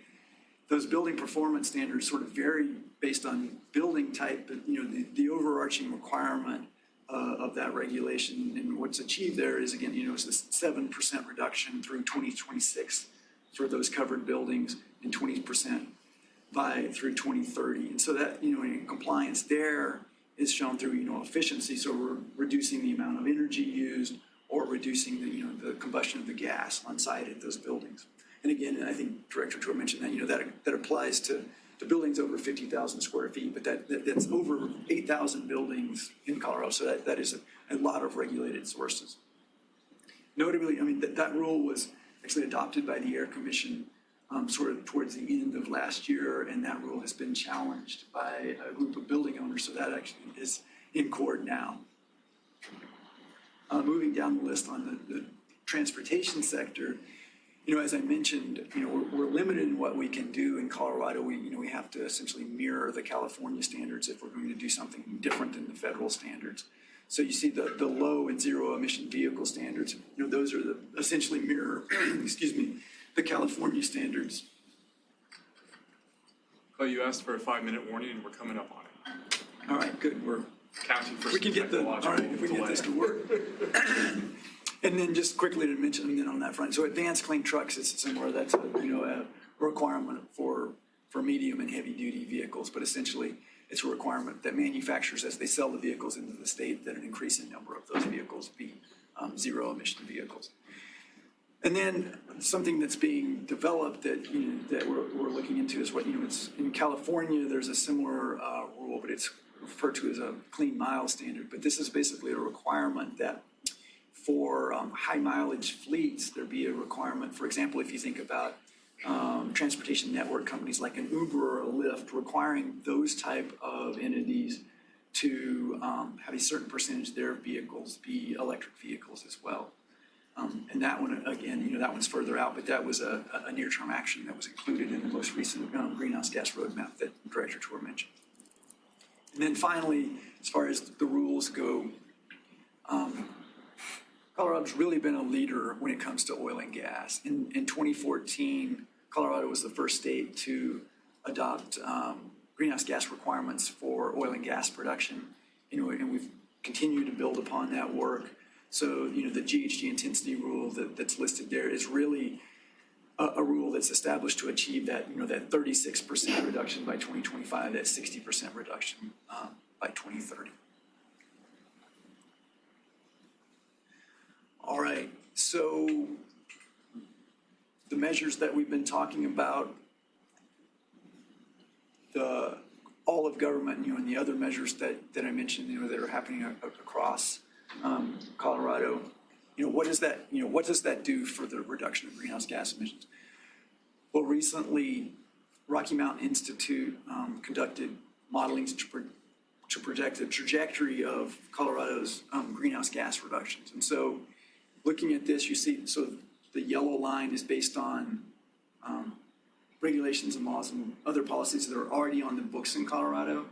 those building performance standards sort of vary based on building type, but the overarching requirement of that regulation and what's achieved there is, again, it's this 7% reduction through 2026 for those covered buildings and 20% through 2030. And so that, in compliance there is shown through, efficiency. So we're reducing the amount of energy used or reducing the combustion of the gas on site at those buildings. And again, I think Director Tour mentioned that, that applies to buildings over 50,000 square feet, but that's over 8,000 buildings in Colorado. So that is a lot of regulated sources. Notably, that rule was actually adopted by the Air Commission sort of towards the end of last year, and that rule has been challenged by a group of building owners, so that actually is in court now. Moving down the list on the transportation sector, as I mentioned, we're limited in what we can do in Colorado. We have to essentially mirror the California standards if we're going to do something different than the federal standards. So you see the low and zero emission vehicle standards, those are essentially mirror, the California standards. Clay, you asked for a 5-minute warning and we're coming up on it. All right, good, we're Counting for we can some get all right, if we can get this to work. And then just quickly to mention on that front, so advanced clean trucks is similar. That's a requirement for medium and heavy duty vehicles, but essentially it's a requirement that manufacturers, as they sell the vehicles into the state, that an increasing number of those vehicles be zero emission vehicles. And then something that's being developed that that we're looking into is what it's in California. There's a similar rule, but it's referred to as a clean mile standard. But this is basically a requirement that for high mileage fleets, there be a requirement. For example, if you think about transportation network companies like an Uber or a Lyft, requiring those type of entities to have a certain percentage of their vehicles be electric vehicles as well. And that one, again, that one's further out, but that was a near-term action that was included in the most recent greenhouse gas roadmap that Director Tour mentioned. And then finally, as far as the rules go, Colorado's really been a leader when it comes to oil and gas. In 2014, Colorado was the first state to adopt greenhouse gas requirements for oil and gas production, and we've continued to build upon that work. So, the GHG intensity rule that's listed there is really a rule that's established to achieve that, that 36% reduction by 2025, that 60% reduction by 2030. All right, so the measures that we've been talking about, all of government, and the other measures that I mentioned, that are happening across Colorado, what does that do for the reduction of greenhouse gas emissions? Well, recently, Rocky Mountain Institute conducted modeling to project the trajectory of Colorado's greenhouse gas reductions. And so looking at this, you see, so the yellow line is based on regulations and laws and other policies that are already on the books in Colorado.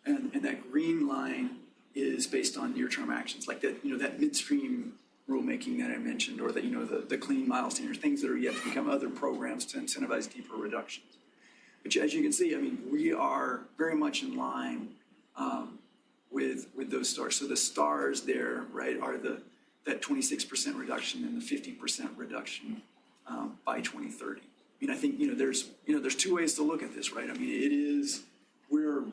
And that green line is based on near-term actions, like that, that midstream rulemaking that I mentioned, or that, the clean mile standards, things that are yet to become other programs to incentivize deeper reductions. But as you can see, we are very much in line with those stars. So the stars there, right, are that 26% reduction and the 50% reduction by 2030. I think, there's two ways to look at this, right? It is, we're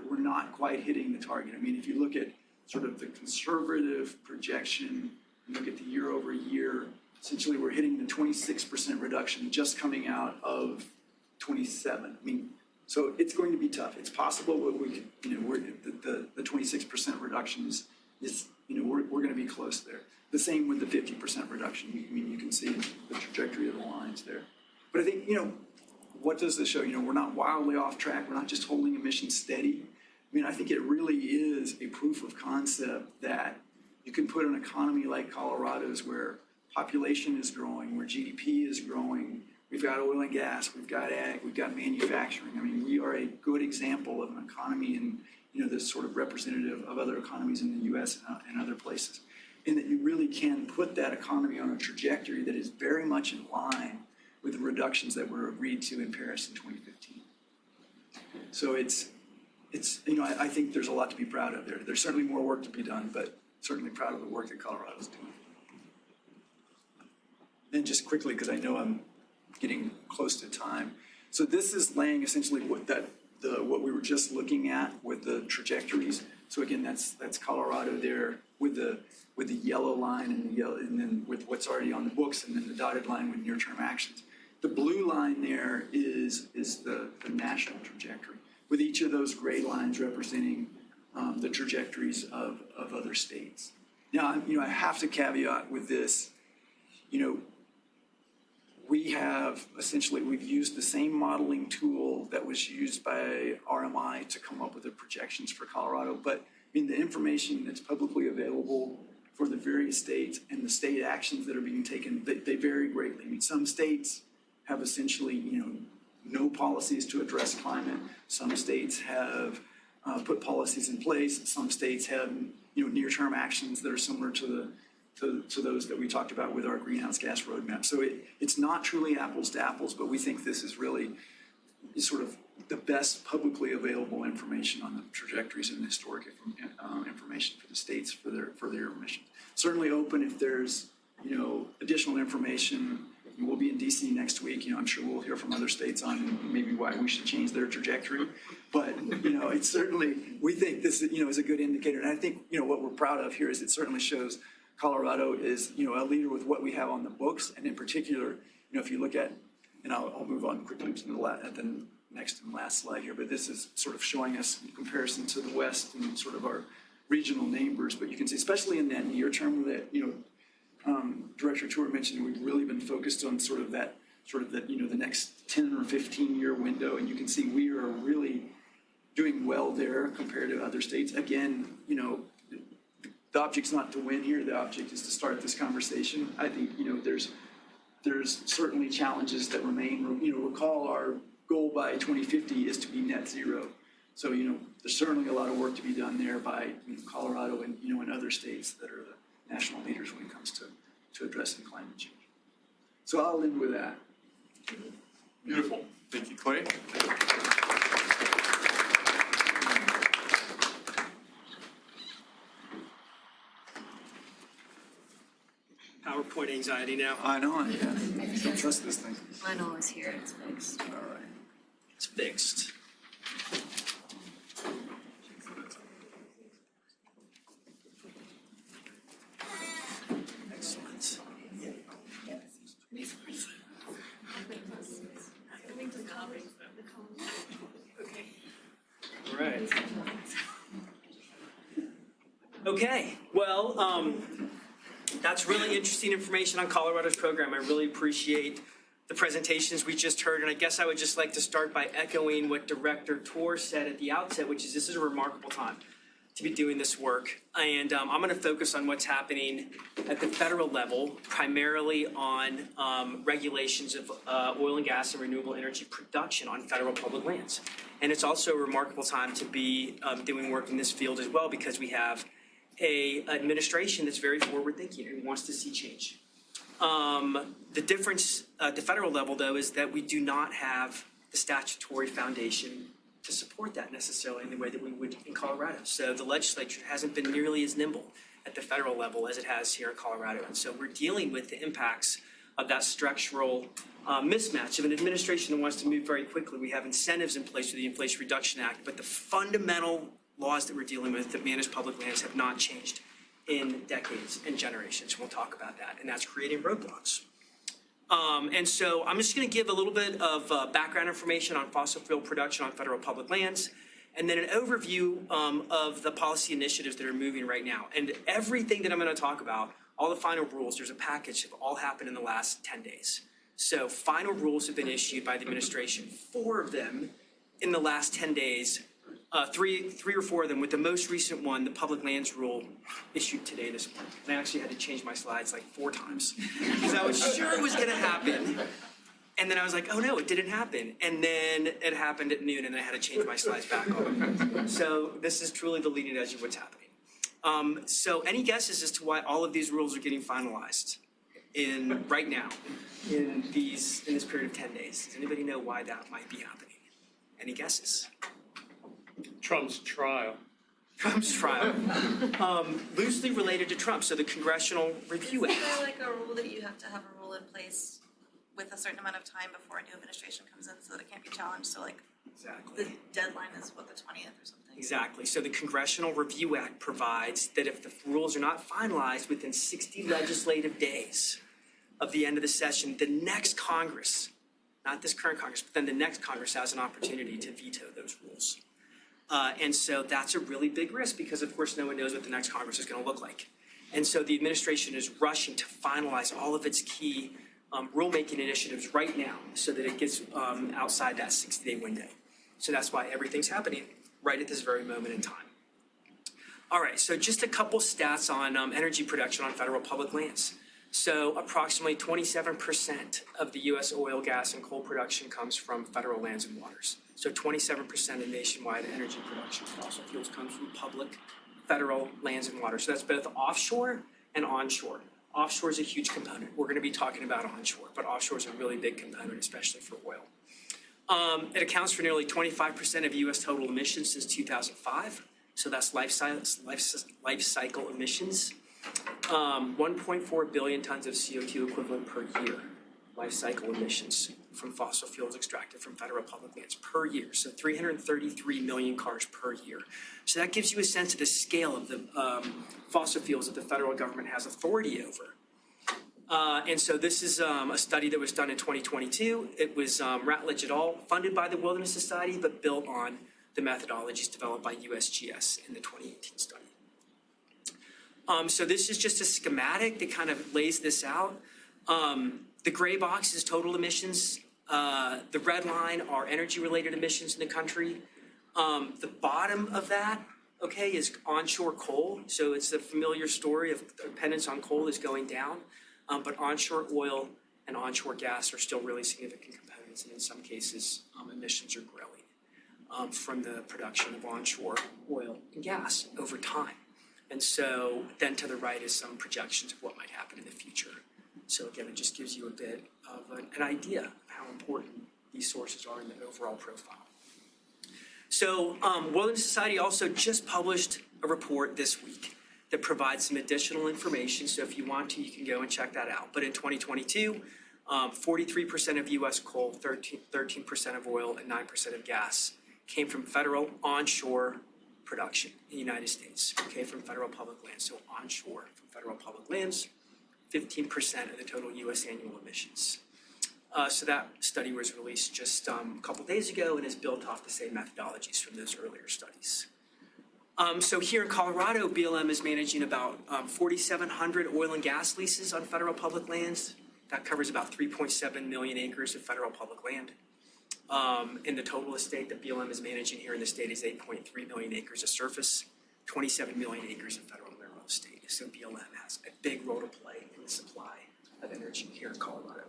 not quite hitting the target. If you look at sort of the conservative projection, look at the year over year, essentially we're hitting the 26% reduction just coming out of 27. So it's going to be tough. It's possible we could, the 26% reduction is we're going to be close there. The same with the 50% reduction. You can see the trajectory of the lines there. But I think, what does this show? We're not wildly off track. We're not just holding emissions steady. I think it really is a proof of concept that you can put an economy like Colorado's, where population is growing, where GDP is growing. We've got oil and gas, we've got ag, we've got manufacturing. We are a good example of an economy and, this sort of representative of other economies in the U.S. and other places. And that you really can put that economy on a trajectory that is very much in line with the reductions that were agreed to in Paris in 2015. So it's I think there's a lot to be proud of there. There's certainly more work to be done, but certainly proud of the work that Colorado's doing. And just quickly, because I know I'm getting close to time, So this is laying essentially what we were just looking at with the trajectories. So again, that's Colorado there with the yellow line and then with what's already on the books, and then the dotted line with near-term actions. The blue line there is the national trajectory, with each of those gray lines representing the trajectories of other states. Now, I have to caveat with this, we've used the same modeling tool that was used by RMI to come up with the projections for Colorado, but the information that's publicly available for the various states and the state actions that are being taken, they vary greatly. Some states have essentially, no policies to address climate. Some states have put policies in place. Some states have, near-term actions that are similar to those that we talked about with our greenhouse gas roadmap. So it's not truly apples to apples, but we think this is really sort of the best publicly available information on the trajectories and historic information for the states for their emissions. Certainly open if there's, additional information. We'll be in DC next week. I'm sure we'll hear from other states on maybe why we should change their trajectory. But, it's certainly, we think this, is a good indicator. And I think, what we're proud of here is it certainly shows Colorado is, a leader with what we have on the books. And in particular, if you look at, and I'll move on quickly to the next and last slide here, but this is sort of showing us in comparison to the West and sort of our regional neighbors. But you can see, especially in that near term that, Director Tour mentioned, we've really been focused on the next 10 or 15 year window. And you can see we are really doing well there compared to other states. Again, the object's not to win here. The object is to start this conversation. I think, there's certainly challenges that remain. Recall our goal by 2050 is to be net zero. So, there's certainly a lot of work to be done there by Colorado and, and other states that are the national leaders when it comes to addressing climate change. So I'll end with that. Beautiful. Thank you, Clay. PowerPoint anxiety now. I know, yeah. Don't trust this thing. Mine always here, it's fixed. All right. It's fixed. Excellent. All right. Okay, well, that's really interesting information on Colorado's program. I really appreciate the presentations we just heard, and I guess I would just like to start by echoing what Director Tour said at the outset, which is this is a remarkable time to be doing this work. And I'm going to focus on what's happening at the federal level, primarily on regulations of oil and gas and renewable energy production on federal public lands. And it's also a remarkable time to be doing work in this field as well, because we have an administration that's very forward-thinking and wants to see change. The difference at the federal level, though, is that we do not have the statutory foundation to support that necessarily in the way that we would in Colorado. So the legislature hasn't been nearly as nimble at the federal level as it has here in Colorado. And so we're dealing with the impacts of that structural mismatch of an administration that wants to move very quickly. We have incentives in place through the Inflation Reduction Act, but the fundamental laws that we're dealing with that manage public lands have not changed in decades and generations. We'll talk about that, and that's creating roadblocks. And so I'm just going to give a little bit of background information on fossil fuel production on federal public lands, and then an overview of the policy initiatives that are moving right now. And everything that I'm going to talk about, all the final rules, there's a package, have all happened in the last 10 days. So final rules have been issued by the administration, 4 of them in the last 10 days. Three or four of them, with the most recent one, the public lands rule, issued today this morning. And I actually had to change my slides like 4 times because I was sure it was going to happen. And then I was like, oh no, it didn't happen. And then it happened at noon and I had to change my slides back on. So this is truly the leading edge of what's happening. So any guesses as to why all of these rules are getting finalized right now in this period of 10 days? Does anybody know why that might be happening? Any guesses? Trump's trial. Trump's trial. Loosely related to Trump, so the Congressional Review Act. Is there like a rule that you have to have a rule in place with a certain amount of time before a new administration comes in so that it can't be challenged. So like Exactly. the deadline is what, the 20th or something? Exactly. So the Congressional Review Act provides that if the rules are not finalized within 60 legislative days of the end of the session, the next Congress, not this current Congress, but then the next Congress has an opportunity to veto those rules. And so that's a really big risk because, of course, no one knows what the next Congress is going to look like. And so the administration is rushing to finalize all of its key rulemaking initiatives right now so that it gets outside that 60-day window. So that's why everything's happening right at this very moment in time. All right, so just a couple stats on energy production on federal public lands. So approximately 27% of the U.S. oil, gas, and coal production comes from federal lands and waters. So 27% of nationwide energy production for fossil fuels comes from public federal lands and waters. So that's both offshore and onshore. Offshore is a huge component. We're going to be talking about onshore, but offshore is a really big component, especially for oil. It accounts for nearly 25% of U.S. total emissions since 2005. So that's life cycle emissions. 1.4 billion tons of CO2 equivalent per year, life cycle emissions from fossil fuels extracted from federal public lands per year. So 333 million cars per year. So that gives you a sense of the scale of the fossil fuels that the federal government has authority over. And so this is a study that was done in 2022. It was Ratledge et al., funded by the Wilderness Society, but built on the methodologies developed by USGS in the 2018 study. So this is just a schematic that kind of lays this out. The gray box is total emissions. The red line are energy-related emissions in the country. The bottom of that, okay, is onshore coal. So it's a familiar story of dependence on coal is going down. But onshore oil and onshore gas are still really significant components, and in some cases, emissions are growing from the production of onshore oil and gas over time. And so then to the right is some projections of what might happen in the future. So again, it just gives you a bit of an idea of how important these sources are in the overall profile. So Wilderness Society also just published a report this week that provides some additional information. So if you want to, you can go and check that out. But in 2022, 43% of U.S. coal, 13% of oil, and 9% of gas came from federal onshore production in the United States, okay, from federal public lands. So onshore from federal public lands, 15% of the total U.S. annual emissions. So that study was released just a couple days ago and is built off the same methodologies from those earlier studies. So here in Colorado, BLM is managing about 4,700 oil and gas leases on federal public lands. That covers about 3.7 million acres of federal public land. And the total estate that BLM is managing here in the state is 8.3 million acres of surface, 27 million acres of federal mineral estate. So BLM has a big role to play in the supply of energy here in Colorado.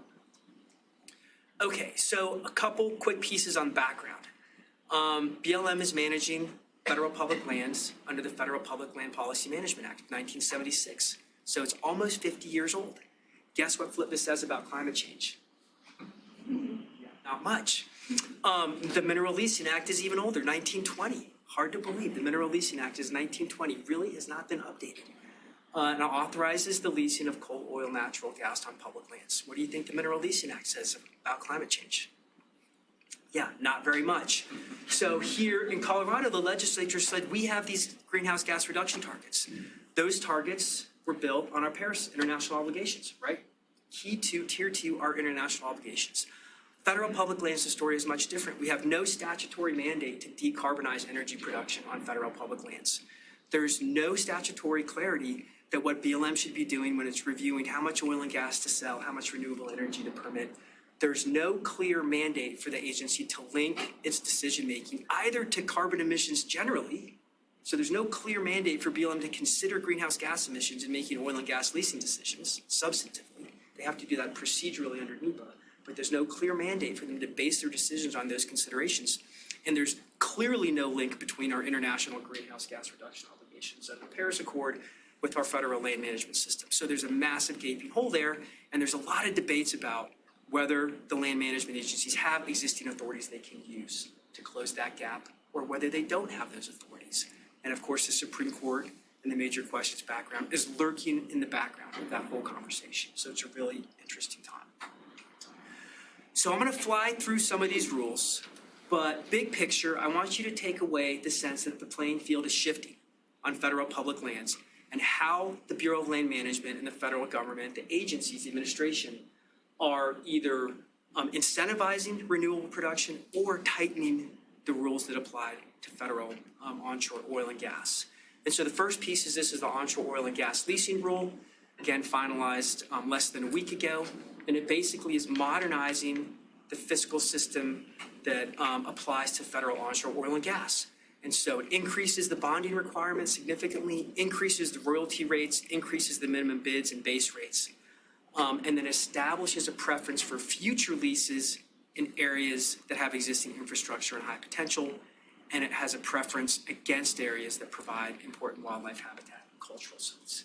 Okay, so a couple quick pieces on background. BLM is managing federal public lands under the Federal Public Land Policy Management Act of 1976. So it's almost 50 years old. Guess what FLPMA says about climate change? Not much. The Mineral Leasing Act is even older, 1920. Hard to believe. The Mineral Leasing Act is 1920, really has not been updated. And authorizes the leasing of coal, oil, natural gas on public lands. What do you think the Mineral Leasing Act says about climate change? Yeah, not very much. So here in Colorado, the legislature said we have these greenhouse gas reduction targets. Those targets were built on our Paris international obligations, right? Key to Tier 2 are international obligations. Federal public lands, the story is much different. We have no statutory mandate to decarbonize energy production on federal public lands. There's no statutory clarity that what BLM should be doing when it's reviewing how much oil and gas to sell, how much renewable energy to permit. There's no clear mandate for the agency to link its decision-making either to carbon emissions generally. So there's no clear mandate for BLM to consider greenhouse gas emissions in making oil and gas leasing decisions substantively. They have to do that procedurally under NEPA, but there's no clear mandate for them to base their decisions on those considerations. And there's clearly no link between our international greenhouse gas reduction obligations and the Paris Accord with our federal land management system. So there's a massive gaping hole there, and there's a lot of debates about whether the land management agencies have existing authorities they can use to close that gap, or whether they don't have those authorities. And of course, the Supreme Court and the major questions background is lurking in the background of that whole conversation. So it's a really interesting time. So I'm gonna fly through some of these rules, but big picture, I want you to take away the sense that the playing field is shifting on federal public lands and how the Bureau of Land Management and the federal government, the agencies, the administration, are either incentivizing renewable production or tightening the rules that apply to federal onshore oil and gas. And so the first piece is this is the onshore oil and gas leasing rule, again finalized less than a week ago, and it basically is modernizing the fiscal system that applies to federal onshore oil and gas. And so it increases the bonding requirements significantly, increases the royalty rates, increases the minimum bids and base rates, and then establishes a preference for future leases in areas that have existing infrastructure and high potential, and it has a preference against areas that provide important wildlife habitat and cultural sites.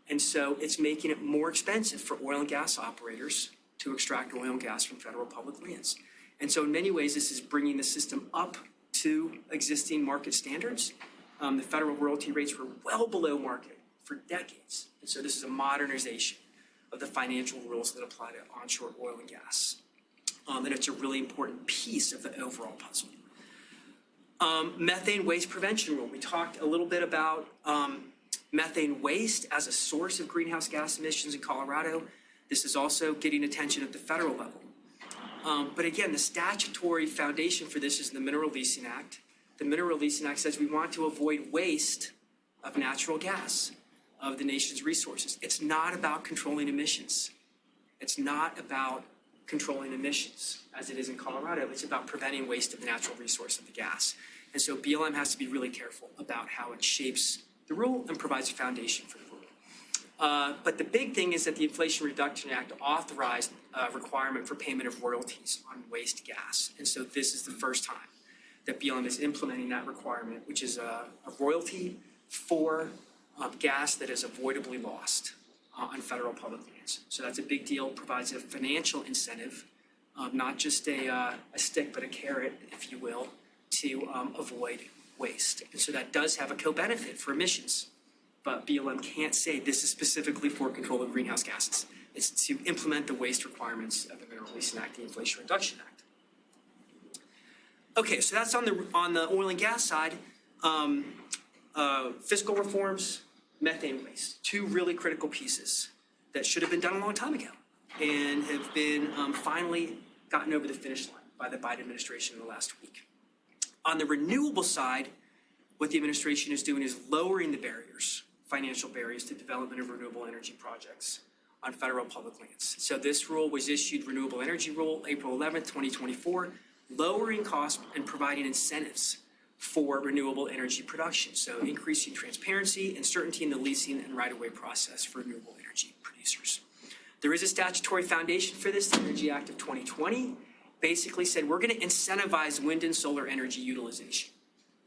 And so it's making it more expensive for oil and gas operators to extract oil and gas from federal public lands. And so in many ways, this is bringing the system up to existing market standards. The federal royalty rates were well below market for decades. And so this is a modernization of the financial rules that apply to onshore oil and gas. And it's a really important piece of the overall puzzle. Methane waste prevention rule. We talked a little bit about methane waste as a source of greenhouse gas emissions in Colorado. This is also getting attention at the federal level. But again, the statutory foundation for this is the Mineral Leasing Act. The Mineral Leasing Act says we want to avoid waste of natural gas, of the nation's resources. It's not about controlling emissions. It's not about controlling emissions as it is in Colorado. It's about preventing waste of the natural resource of the gas. And so BLM has to be really careful about how it shapes the rule and provides a foundation for the rule. But the big thing is that the Inflation Reduction Act authorized a requirement for payment of royalties on waste gas. And so this is the first time that BLM is implementing that requirement, which is a royalty for gas that is avoidably lost on federal public lands. So that's a big deal, provides a financial incentive, not just a stick, but a carrot, if you will, to avoid waste. And so that does have a co-benefit for emissions. But BLM can't say this is specifically for control of greenhouse gases. It's to implement the waste requirements of the Mineral Leasing Act, the Inflation Reduction Act. Okay, so that's on the oil and gas side. Fiscal reforms, methane waste, two really critical pieces that should have been done a long time ago and have been finally gotten over the finish line by the Biden administration in the last week. On the renewable side, what the administration is doing is lowering the barriers, financial barriers to development of renewable energy projects on federal public lands. So this rule was issued, Renewable Energy Rule, April 11th, 2024, lowering costs and providing incentives for renewable energy production. So increasing transparency and certainty in the leasing and right-of-way process for renewable energy producers. There is a statutory foundation for this. The Energy Act of 2020 basically said we're going to incentivize wind and solar energy utilization.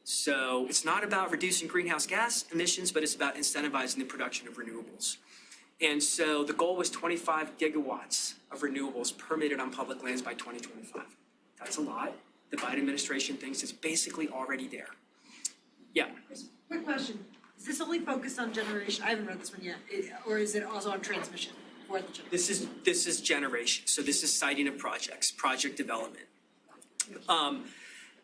So it's not about reducing greenhouse gas emissions, but it's about incentivizing the production of renewables. And so the goal was 25 gigawatts of renewables permitted on public lands by 2025. That's a lot. The Biden administration thinks it's basically already there. Yeah. Quick question, is this only focused on generation? I haven't read this one yet, or is it also on transmission? For the generation? This is generation. So this is siting of projects, project development.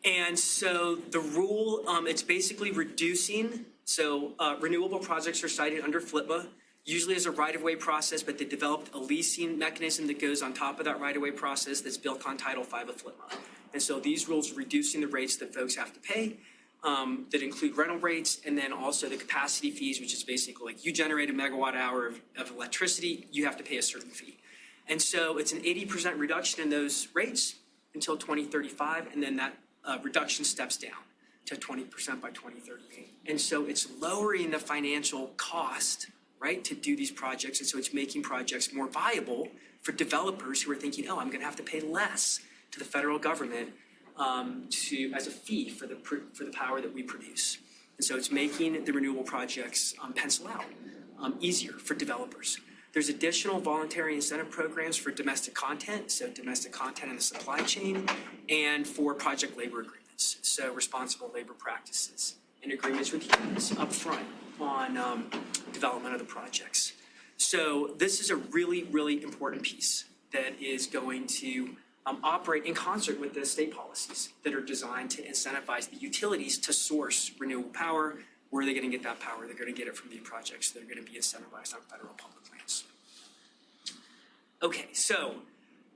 And so the rule, it's basically reducing. So renewable projects are cited under FLPA, usually as a right-of-way process, but they developed a leasing mechanism that goes on top of that right-of-way process that's built on Title V of FLPA. And so these rules are reducing the rates that folks have to pay, that include rental rates, and then also the capacity fees, which is basically like you generate a megawatt hour of electricity, you have to pay a certain fee. And so it's an 80% reduction in those rates until 2035, and then that reduction steps down to 20% by 2038. And so it's lowering the financial cost, right, to do these projects. And so it's making projects more viable for developers who are thinking, oh, I'm going to have to pay less to the federal government as a fee for the power that we produce. And so it's making the renewable projects pencil out easier for developers. There's additional voluntary incentive programs for domestic content, so domestic content in the supply chain, and for project labor agreements, so responsible labor practices and agreements with unions up front on development of the projects. So this is a really, really important piece that is going to operate in concert with the state policies that are designed to incentivize the utilities to source renewable power. Where are they going to get that power? They're going to get it from the projects that are going to be incentivized on federal public lands. Okay, so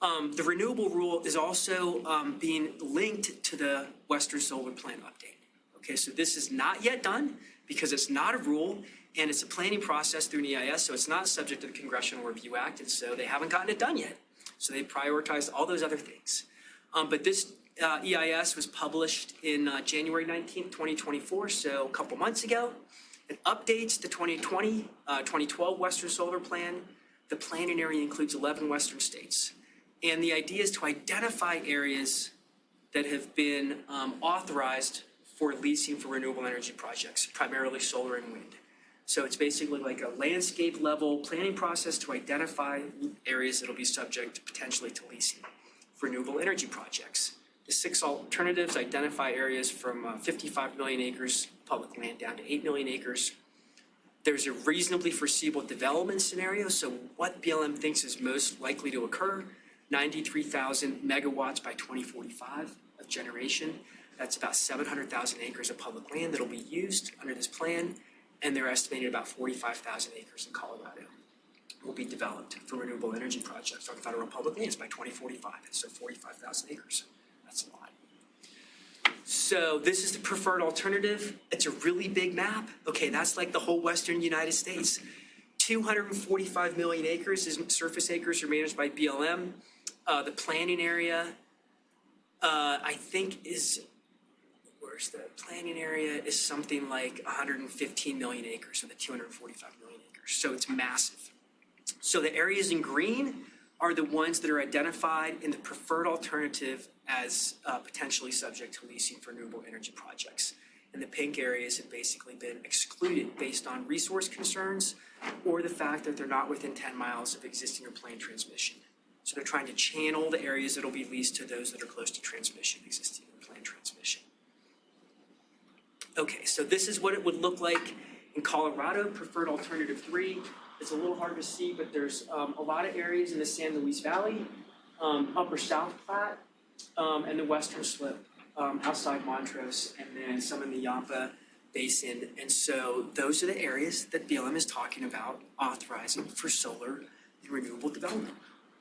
the renewable rule is also being linked to the Western Solar Plan update. Okay, so this is not yet done because it's not a rule and it's a planning process through an EIS, so it's not subject to the Congressional Review Act, and so they haven't gotten it done yet. So they prioritized all those other things. But this EIS was published in January 19th, 2024, so a couple months ago. It updates the 2012 Western Solar Plan. The planning area includes 11 Western states. And the idea is to identify areas that have been authorized for leasing for renewable energy projects, primarily solar and wind. So it's basically like a landscape level planning process to identify areas that will be subject potentially to leasing for renewable energy projects. The 6 alternatives identify areas from 55 million acres public land down to 8 million acres. There's a reasonably foreseeable development scenario. So what BLM thinks is most likely to occur, 93,000 megawatts by 2045 of generation. That's about 700,000 acres of public land that'll be used under this plan. And they're estimated about 45,000 acres in Colorado will be developed for renewable energy projects on federal public lands by 2045. So 45,000 acres. That's a lot. So this is the preferred alternative. It's a really big map. Okay, that's like the whole western United States. 245 million acres is surface acres are managed by BLM. The planning area, I think the planning area is something like 115 million acres of the 245 million acres. So it's massive. So the areas in green are the ones that are identified in the preferred alternative as potentially subject to leasing for renewable energy projects. And the pink areas have basically been excluded based on resource concerns or the fact that they're not within 10 miles of existing or planned transmission. So they're trying to channel the areas that will be leased to those that are close to transmission, existing or planned transmission. Okay, so this is what it would look like in Colorado, preferred alternative 3. It's a little hard to see, but there's a lot of areas in the San Luis Valley, upper South Platte, and the Western Slip outside Montrose, and then some in the Yampa Basin. And so those are the areas that BLM is talking about authorizing for solar and renewable development.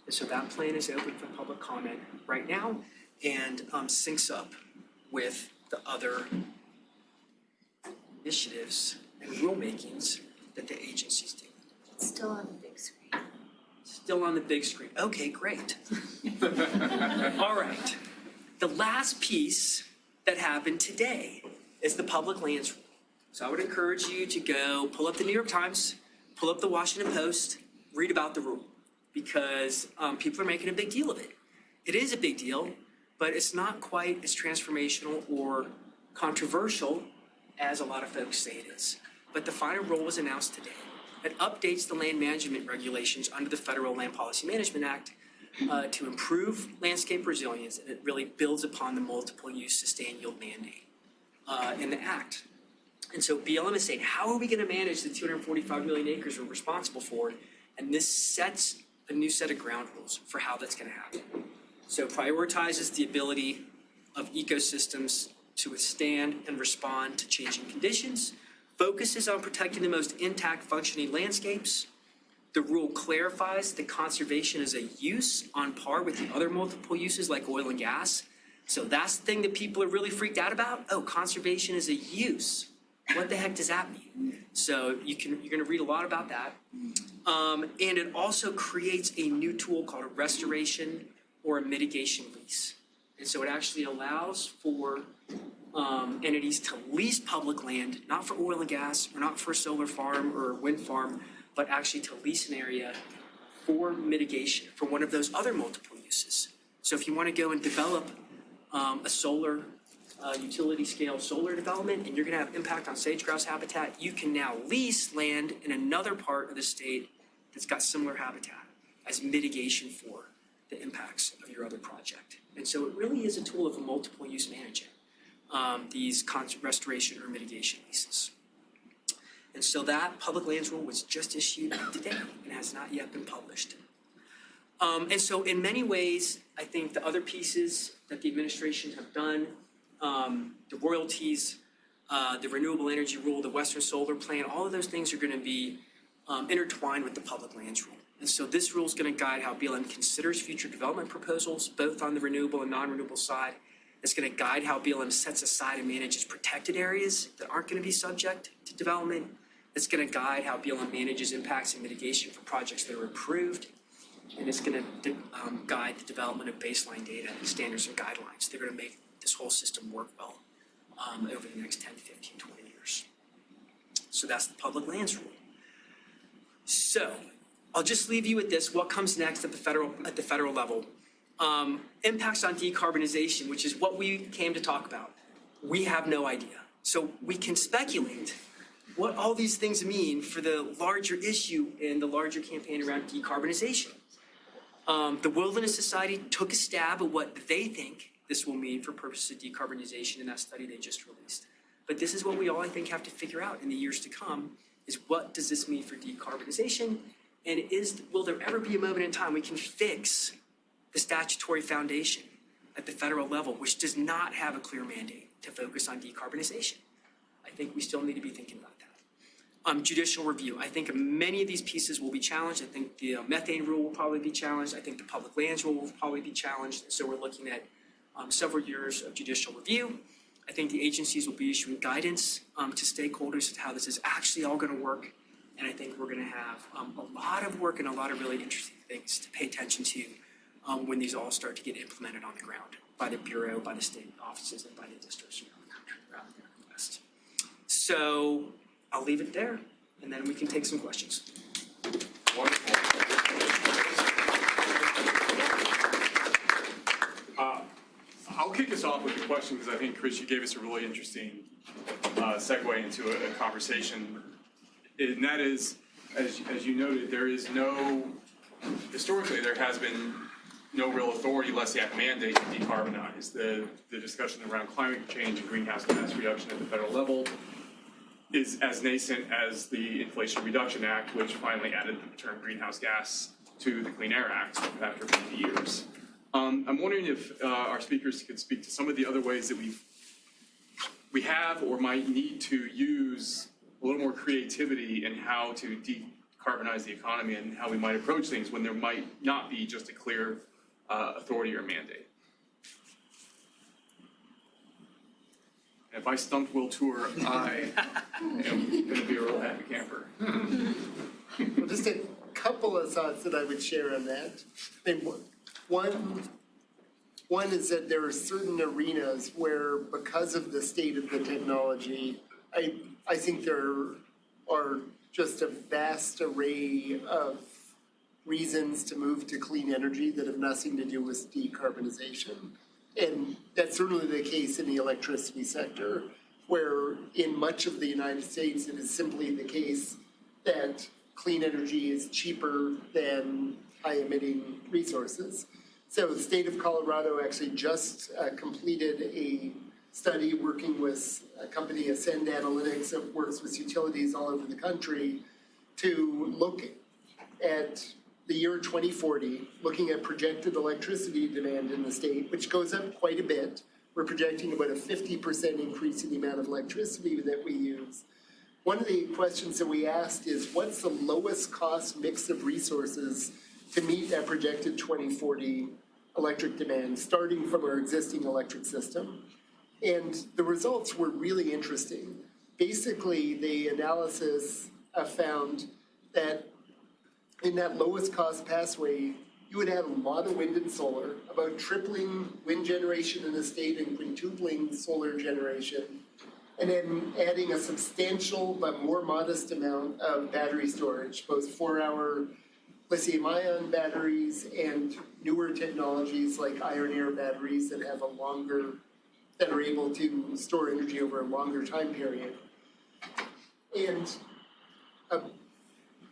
And so that plan is open for public comment right now and syncs up with the other initiatives and rulemakings that the agencies do. Still on the big screen. Still on the big screen. Okay, great. All right. The last piece that happened today is the public lands rule. So I would encourage you to go pull up the New York Times, pull up the Washington Post, read about the rule, because people are making a big deal of it. It is a big deal, but it's not quite as transformational or controversial as a lot of folks say it is. But the final rule was announced today. It updates the land management regulations under the Federal Land Policy Management Act to improve landscape resilience, and it really builds upon the multiple use sustained yield mandate in the act. And so BLM is saying, how are we going to manage the 245 million acres we're responsible for? And this sets a new set of ground rules for how that's going to happen. So it prioritizes the ability of ecosystems to withstand and respond to changing conditions, focuses on protecting the most intact functioning landscapes. The rule clarifies that conservation is a use on par with the other multiple uses like oil and gas. So that's the thing that people are really freaked out about. Oh, conservation is a use. What the heck does that mean? So you're going to read a lot about that. And it also creates a new tool called a restoration or a mitigation lease. And so it actually allows for entities to lease public land, not for oil and gas, or not for a solar farm or a wind farm, but actually to lease an area for mitigation for one of those other multiple uses. So if you want to go and develop a solar utility scale solar development and you're going to have impact on sage-grouse habitat, you can now lease land in another part of the state that's got similar habitat as mitigation for the impacts of your other project. And so it really is a tool of a multiple use management, these restoration or mitigation leases. And so that public lands rule was just issued today and has not yet been published. And so in many ways, I think the other pieces that the administration have done, the royalties, the renewable energy rule, the Western Solar Plan, all of those things are going to be intertwined with the public lands rule. And so this rule is going to guide how BLM considers future development proposals, both on the renewable and non-renewable side. It's going to guide how BLM sets aside and manages protected areas that aren't going to be subject to development. It's going to guide how BLM manages impacts and mitigation for projects that are approved. And it's going to guide the development of baseline data, standards, and guidelines. They're going to make this whole system work well over the next 10, 15, 20 years. So that's the public lands rule. So I'll just leave you with this. What comes next at the federal level? Impacts on decarbonization, which is what we came to talk about. We have no idea. So we can speculate what all these things mean for the larger issue and the larger campaign around decarbonization. The Wilderness Society took a stab at what they think this will mean for purposes of decarbonization in that study they just released. But this is what we all, I think, have to figure out in the years to come, is what does this mean for decarbonization? And will there ever be a moment in time we can fix the statutory foundation at the federal level, which does not have a clear mandate to focus on decarbonization? I think we still need to be thinking about that. Judicial review. I think many of these pieces will be challenged. I think the methane rule will probably be challenged. I think the public lands rule will probably be challenged. And so we're looking at several years of judicial review. I think the agencies will be issuing guidance to stakeholders as to how this is actually all going to work. And I think we're going to have a lot of work and a lot of really interesting things to pay attention to when these all start to get implemented on the ground by the Bureau, by the state offices, and by the districts around the country, around the American West. So I'll leave it there, and then we can take some questions. Wonderful. I'll kick us off with the question because I think, Chris, you gave us a really interesting segue into a conversation. And that is, as you noted, historically there has been no real authority, less the act mandate, to decarbonize. The discussion around climate change and greenhouse gas reduction at the federal level is as nascent as the Inflation Reduction Act, which finally added the term greenhouse gas to the Clean Air Act after 50 years. I'm wondering if our speakers could speak to some of the other ways that we have or might need to use a little more creativity in how to decarbonize the economy and how we might approach things when there might not be just a clear authority or mandate. And if I stumped Will Tour, I am going to be a real happy camper. Well, just a couple of thoughts that I would share on that. And one is that there are certain arenas where, because of the state of the technology, I think there are just a vast array of reasons to move to clean energy that have nothing to do with decarbonization. And that's certainly the case in the electricity sector, where in much of the United States, it is simply the case that clean energy is cheaper than high-emitting resources. So the state of Colorado actually just completed a study working with a company, Ascend Analytics, that works with utilities all over the country, to look at the year 2040, looking at projected electricity demand in the state, which goes up quite a bit. We're projecting about a 50% increase in the amount of electricity that we use. One of the questions that we asked is, what's the lowest cost mix of resources to meet that projected 2040 electric demand, starting from our existing electric system? And the results were really interesting. Basically, the analysis found that in that lowest cost pathway, you would add a lot of wind and solar, about tripling wind generation in the state and quintupling solar generation, and then adding a substantial but more modest amount of battery storage, both 4-hour lithium-ion batteries and newer technologies like iron air batteries that have that are able to store energy over a longer time period. And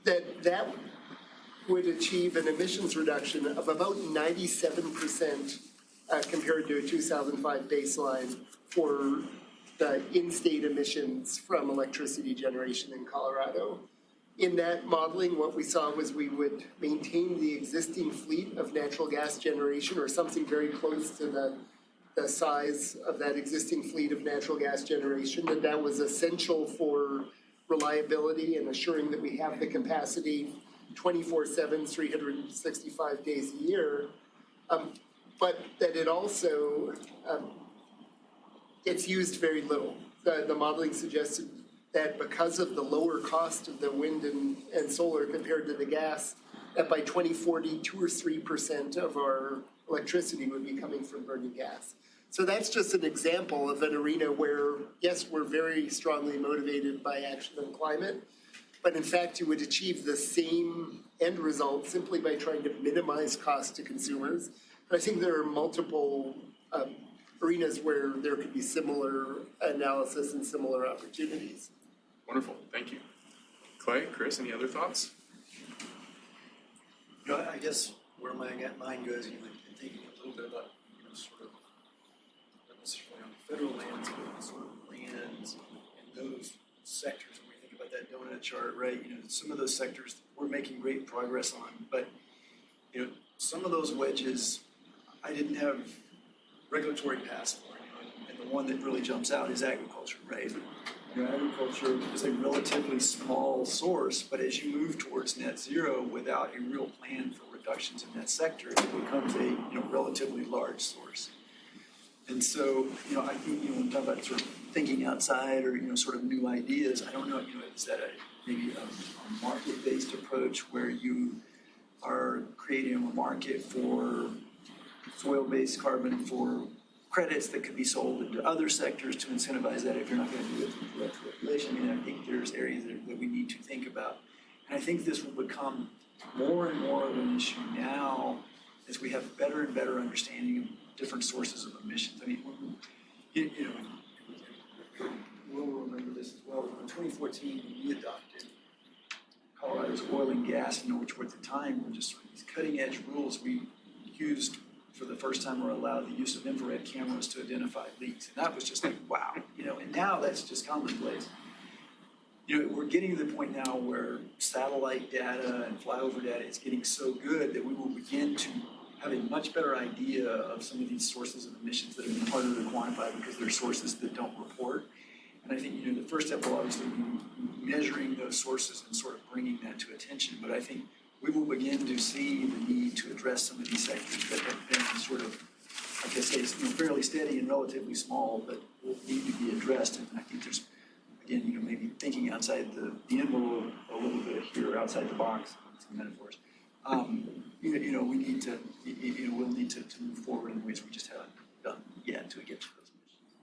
that would achieve an emissions reduction of about 97% compared to a 2005 baseline for the in-state emissions from electricity generation in Colorado. In that modeling, what we saw was we would maintain the existing fleet of natural gas generation or something very close to the size of that existing fleet of natural gas generation, that was essential for reliability and assuring that we have the capacity 24/7, 365 days a year. But that it also gets used very little. The modeling suggested that because of the lower cost of the wind and solar compared to the gas, that by 2040, 2 or 3% of our electricity would be coming from burning gas. So that's just an example of an arena where, yes, we're very strongly motivated by action on climate, but in fact, you would achieve the same end result simply by trying to minimize cost to consumers. But I think there are multiple arenas where there could be similar analysis and similar opportunities. Wonderful, thank you. Clay, Chris, any other thoughts? I guess where my mind goes, I'm thinking a little bit about, sort of, not necessarily on federal lands, but sort of lands and those sectors. When we think about that donut chart, right? Some of those sectors we're making great progress on, but some of those wedges, I didn't have regulatory paths for, and the one that really jumps out is agriculture, right? Agriculture is a relatively small source, but as you move towards net zero without a real plan for reductions in that sector, it becomes a relatively large source. And so, I think when we talk about sort of thinking outside or sort of new ideas, I don't know, is that maybe a market-based approach where you are creating a market for soil-based carbon for credits that could be sold into other sectors to incentivize that if you're not going to do it through direct regulation. I think there's areas that we need to think about. And I think this will become more and more of an issue now as we have better and better understanding of different sources of emissions. We'll remember this as well. In 2014, we adopted Colorado's oil and gas, which at the time were just sort of these cutting edge rules. We used for the first time or allowed the use of infrared cameras to identify leaks. And that was just like, wow, and now that's just commonplace. We're getting to the point now where satellite data and flyover data is getting so good that we will begin to have a much better idea of some of these sources of emissions that have been harder to quantify because they're sources that don't report. And I think, the first step will obviously be measuring those sources and sort of bringing that to attention. But I think we will begin to see the need to address some of these sectors that have been sort of, like I say, fairly steady and relatively small, but will need to be addressed. And I think there's, again, maybe thinking outside the envelope a little bit here, outside the box, some metaphors. We need to, we'll need to move forward in ways we just haven't done yet to get to those missions.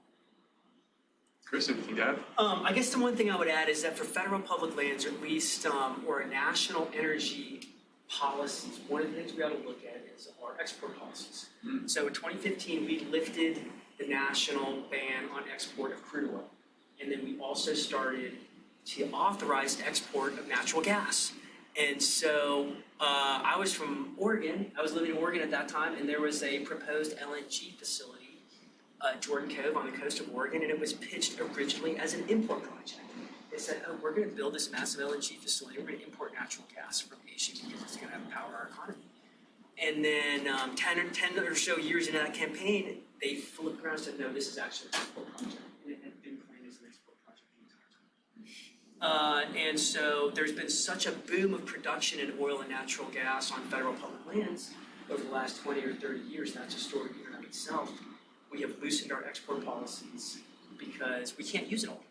Chris, anything to add? I guess the one thing I would add is that for federal public lands, or at least, or national energy policies, one of the things we ought to look at is our export policies. So in 2015, we lifted the national ban on export of crude oil. And then we also started to authorize the export of natural gas. And so I was from Oregon. I was living in Oregon at that time, and there was a proposed LNG facility, Jordan Cove on the coast of Oregon, and it was pitched originally as an import project. They said, oh, we're going to build this massive LNG facility. We're going to import natural gas from Asia because it's going to power our economy. And then 10 or so years into that campaign, they flipped around and said, no, this is actually an export project. And it had been claimed as an export project the entire time. And so there's been such a boom of production in oil and natural gas on federal public lands over the last 20 or 30 years. That's a story in and of itself. We have loosened our export policies because we can't use it all.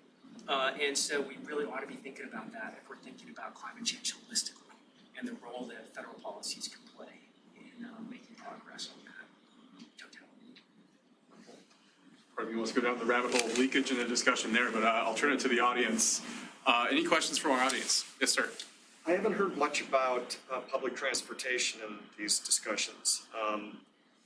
And so we really ought to be thinking about that if we're thinking about climate change holistically and the role that federal policies can play in making progress on that totality. Part of me wants to go down the rabbit hole of leakage and the discussion there, but I'll turn it to the audience. Any questions from our audience? Yes, sir. I haven't heard much about public transportation in these discussions.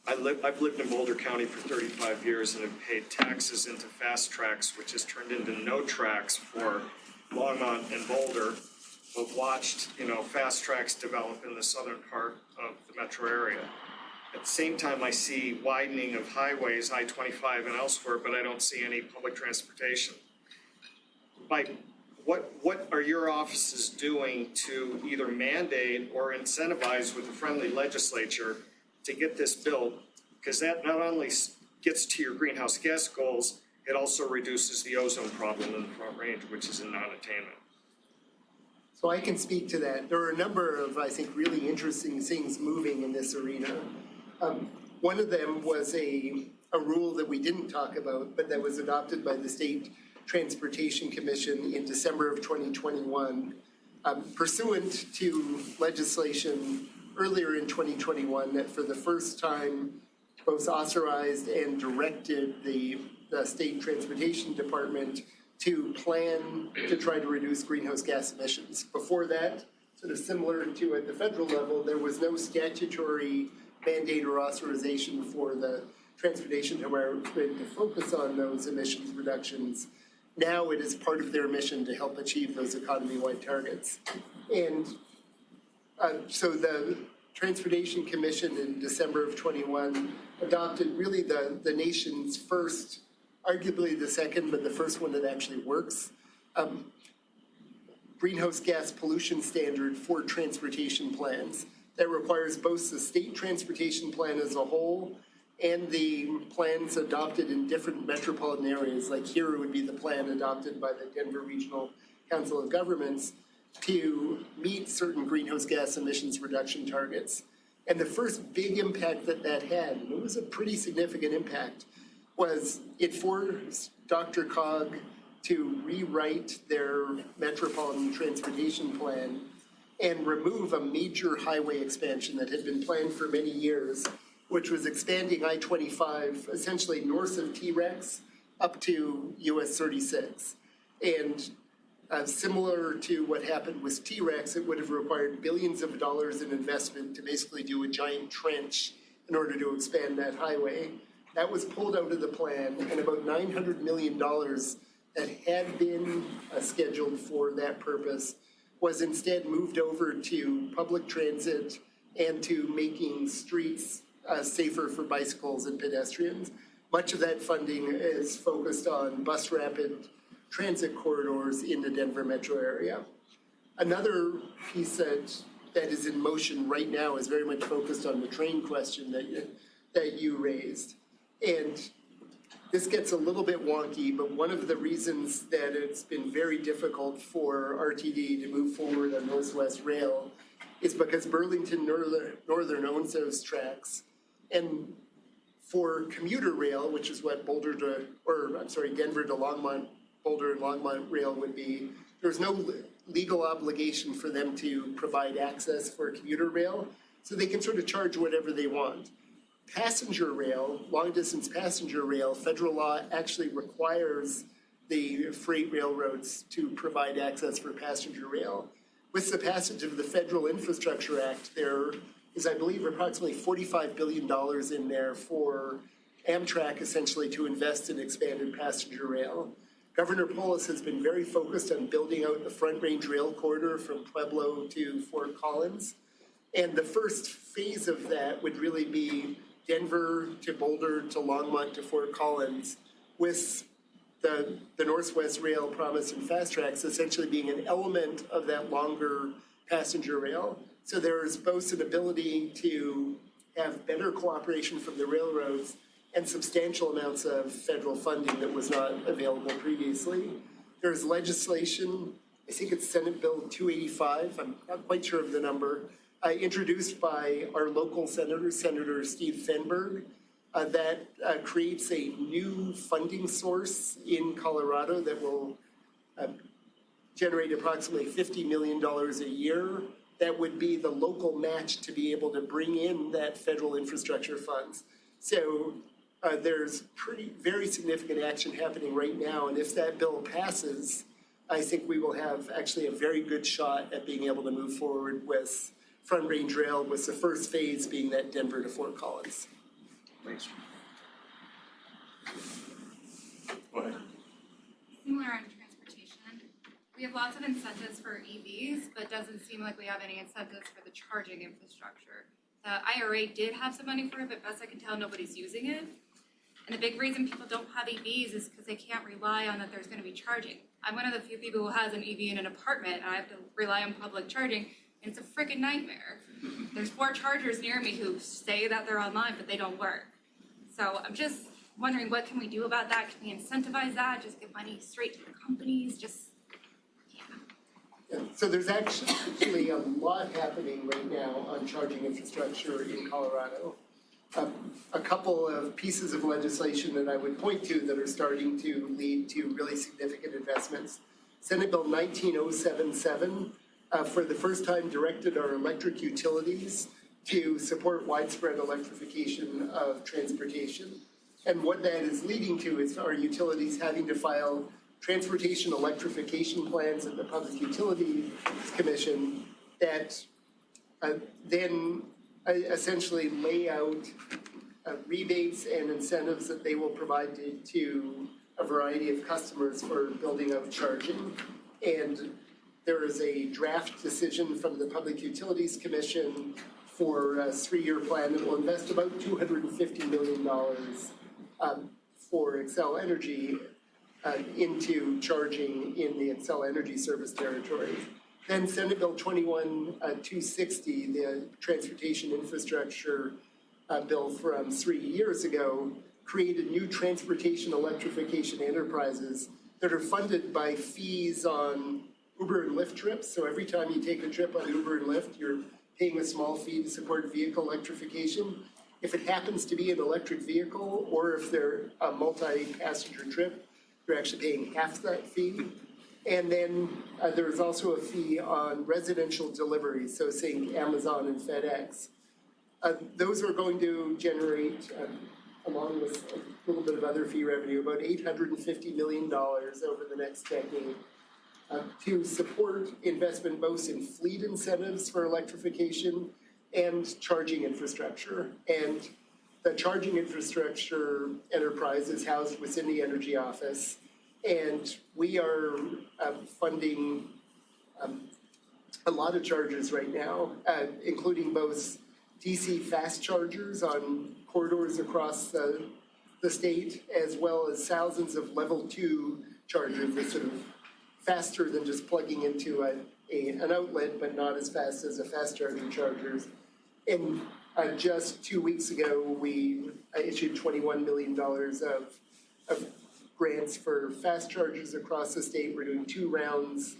I've lived in Boulder County for 35 years and have paid taxes into fast tracks, which has turned into no tracks for Longmont and Boulder, but watched, fast tracks develop in the southern part of the metro area. At the same time, I see widening of highways, I-25 and elsewhere, but I don't see any public transportation. By what are your offices doing to either mandate or incentivize with a friendly legislature to get this built? Because that not only gets to your greenhouse gas goals, it also reduces the ozone problem in the Front Range, which is a non-attainment. So I can speak to that. There are a number of, I think, really interesting things moving in this arena. One of them was a rule that we didn't talk about, but that was adopted by the State Transportation Commission in December of 2021, pursuant to legislation earlier in 2021 that for the first time both authorized and directed the State Transportation Department to plan to try to reduce greenhouse gas emissions. Before that, sort of similar to at the federal level, there was no statutory mandate or authorization for the Transportation Department to focus on those emissions reductions. Now it is part of their mission to help achieve those economy-wide targets. And so the Transportation Commission in December of 21 adopted really the nation's first, arguably the second, but the first one that actually works, greenhouse gas pollution standard for transportation plans that requires both the state transportation plan as a whole and the plans adopted in different metropolitan areas. Like here it would be the plan adopted by the Denver Regional Council of Governments to meet certain greenhouse gas emissions reduction targets. And the first big impact that had, and it was a pretty significant impact, was it forced DRCOG to rewrite their metropolitan transportation plan and remove a major highway expansion that had been planned for many years, which was expanding I-25 essentially north of T-Rex up to US 36. And similar to what happened with T-Rex, it would have required billions of dollars in investment to basically do a giant trench in order to expand that highway. That was pulled out of the plan, and about $900 million that had been scheduled for that purpose was instead moved over to public transit and to making streets safer for bicycles and pedestrians. Much of that funding is focused on bus rapid transit corridors in the Denver metro area. Another piece that is in motion right now is very much focused on the train question that you raised. And this gets a little bit wonky, but one of the reasons that it's been very difficult for RTD to move forward on Northwest Rail is because Burlington Northern owns those tracks. And for commuter rail, which is what Denver to Longmont, Boulder and Longmont rail would be, there's no legal obligation for them to provide access for commuter rail, so they can sort of charge whatever they want. Passenger rail, long-distance passenger rail, federal law actually requires the freight railroads to provide access for passenger rail. With the passage of the Federal Infrastructure Act, there is, I believe, approximately $45 billion in there for Amtrak essentially to invest in expanded passenger rail. Governor Polis has been very focused on building out the Front Range Rail Corridor from Pueblo to Fort Collins. And the first phase of that would really be Denver to Boulder to Longmont to Fort Collins, with the Northwest Rail Promise and Fast Tracks essentially being an element of that longer passenger rail. So there is both an ability to have better cooperation from the railroads and substantial amounts of federal funding that was not available previously. There's legislation, I think it's Senate Bill 285, I'm not quite sure of the number, introduced by our local senator, Senator Steve Fenberg, that creates a new funding source in Colorado that will generate approximately $50 million a year. That would be the local match to be able to bring in that federal infrastructure funds. So there's very significant action happening right now, and if that bill passes, I think we will have actually a very good shot at being able to move forward with Front Range Rail, with the first phase being that Denver to Fort Collins. Thanks. Go ahead. Similar on transportation, we have lots of incentives for EVs, but it doesn't seem like we have any incentives for the charging infrastructure. The IRA did have some money for it, but best I can tell, nobody's using it. And the big reason people don't have EVs is because they can't rely on that there's gonna be charging. I'm one of the few people who has an EV in an apartment, and I have to rely on public charging, and it's a freaking nightmare. There's 4 chargers near me who say that they're online, but they don't work. So I'm just wondering, what can we do about that? Can we incentivize that? Just give money straight to the companies? Yeah, so there's actually a lot happening right now on charging infrastructure in Colorado. A couple of pieces of legislation that I would point to that are starting to lead to really significant investments. Senate Bill 19077 for the first time directed our electric utilities to support widespread electrification of transportation. And what that is leading to is our utilities having to file transportation electrification plans at the Public Utilities Commission that then essentially lay out rebates and incentives that they will provide to a variety of customers for building out charging. And there is a draft decision from the Public Utilities Commission for a 3-year plan that will invest about $250 million for Xcel Energy into charging in the Xcel Energy service territory. Then Senate Bill 21260, the transportation infrastructure bill from 3 years ago, created new transportation electrification enterprises that are funded by fees on Uber and Lyft trips. So every time you take a trip on Uber and Lyft, you're paying a small fee to support vehicle electrification. If it happens to be an electric vehicle, or if they're a multi-passenger trip, you're actually paying half that fee. And then there's also a fee on residential deliveries, so saying Amazon and FedEx. Those are going to generate, along with a little bit of other fee revenue, about $850 million over the next decade to support investment both in fleet incentives for electrification and charging infrastructure. And the charging infrastructure enterprise is housed within the Energy Office. And we are funding a lot of chargers right now, including both DC fast chargers on corridors across the state, as well as thousands of level 2 chargers that sort of faster than just plugging into an outlet, but not as fast as a fast charging chargers. And just 2 weeks ago, we issued $21 million of grants for fast chargers across the state. We're doing 2 rounds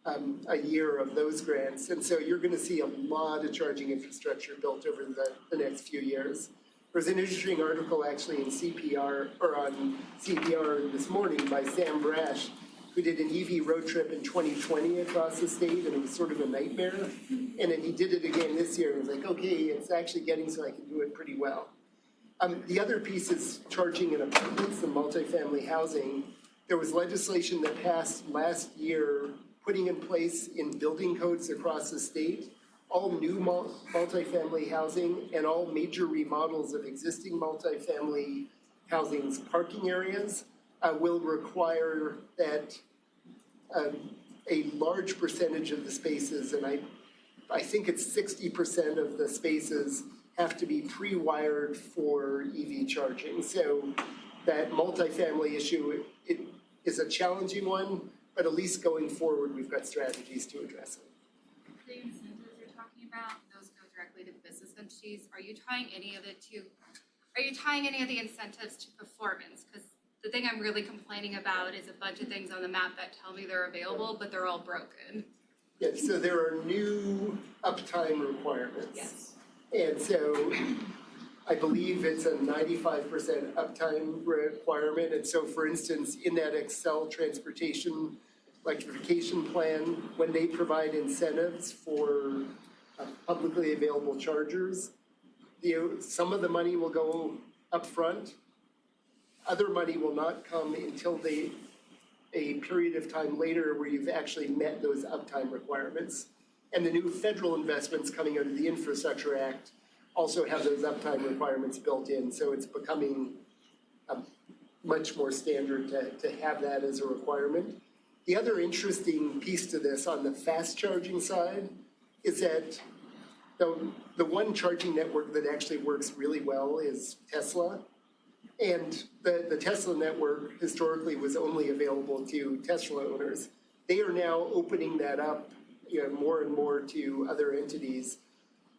a year of those grants. And so you're going to see a lot of charging infrastructure built over the next few years. There was an interesting article actually on CPR this morning by Sam Brash, who did an EV road trip in 2020 across the state, and it was sort of a nightmare. And then he did it again this year, and was like, okay, it's actually getting so I can do it pretty well. The other piece is charging in apartments and multifamily housing. There was legislation that passed last year putting in place in building codes across the state, all new multifamily housing and all major remodels of existing multifamily housing's parking areas will require that a large percentage of the spaces, and I think it's 60% of the spaces, have to be pre-wired for EV charging. So that multifamily issue, it is a challenging one, but at least going forward, we've got strategies to address it. The incentives you're talking about, those go directly to business entities. Are you tying any of the incentives to performance? Because the thing I'm really complaining about is a bunch of things on the map that tell me they're available, but they're all broken. Yeah, so there are new uptime requirements. Yes. And so I believe it's a 95% uptime requirement. And so, for instance, in that Xcel transportation electrification plan, when they provide incentives for publicly available chargers, some of the money will go up front. Other money will not come until a period of time later where you've actually met those uptime requirements. And the new federal investments coming out of the Infrastructure Act also have those uptime requirements built in. So it's becoming much more standard to have that as a requirement. The other interesting piece to this on the fast charging side is that the one charging network that actually works really well is Tesla. And the Tesla network historically was only available to Tesla owners. They are now opening that up, more and more to other entities.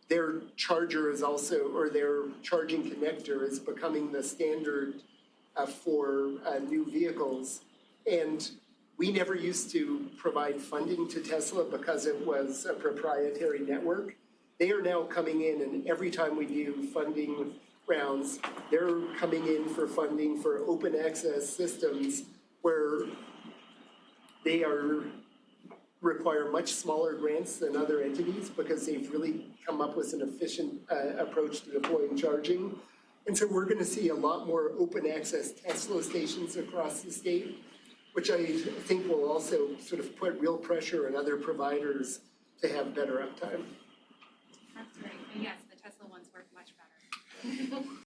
Their charger is also, or their charging connector is becoming the standard for new vehicles. And we never used to provide funding to Tesla because it was a proprietary network. They are now coming in, and every time we do funding rounds, they're coming in for funding for open access systems where they require much smaller grants than other entities because they've really come up with an efficient approach to deploying charging. And so we're gonna see a lot more open access Tesla stations across the state, which I think will also sort of put real pressure on other providers to have better uptime. That's great. And yes, the Tesla ones work much better.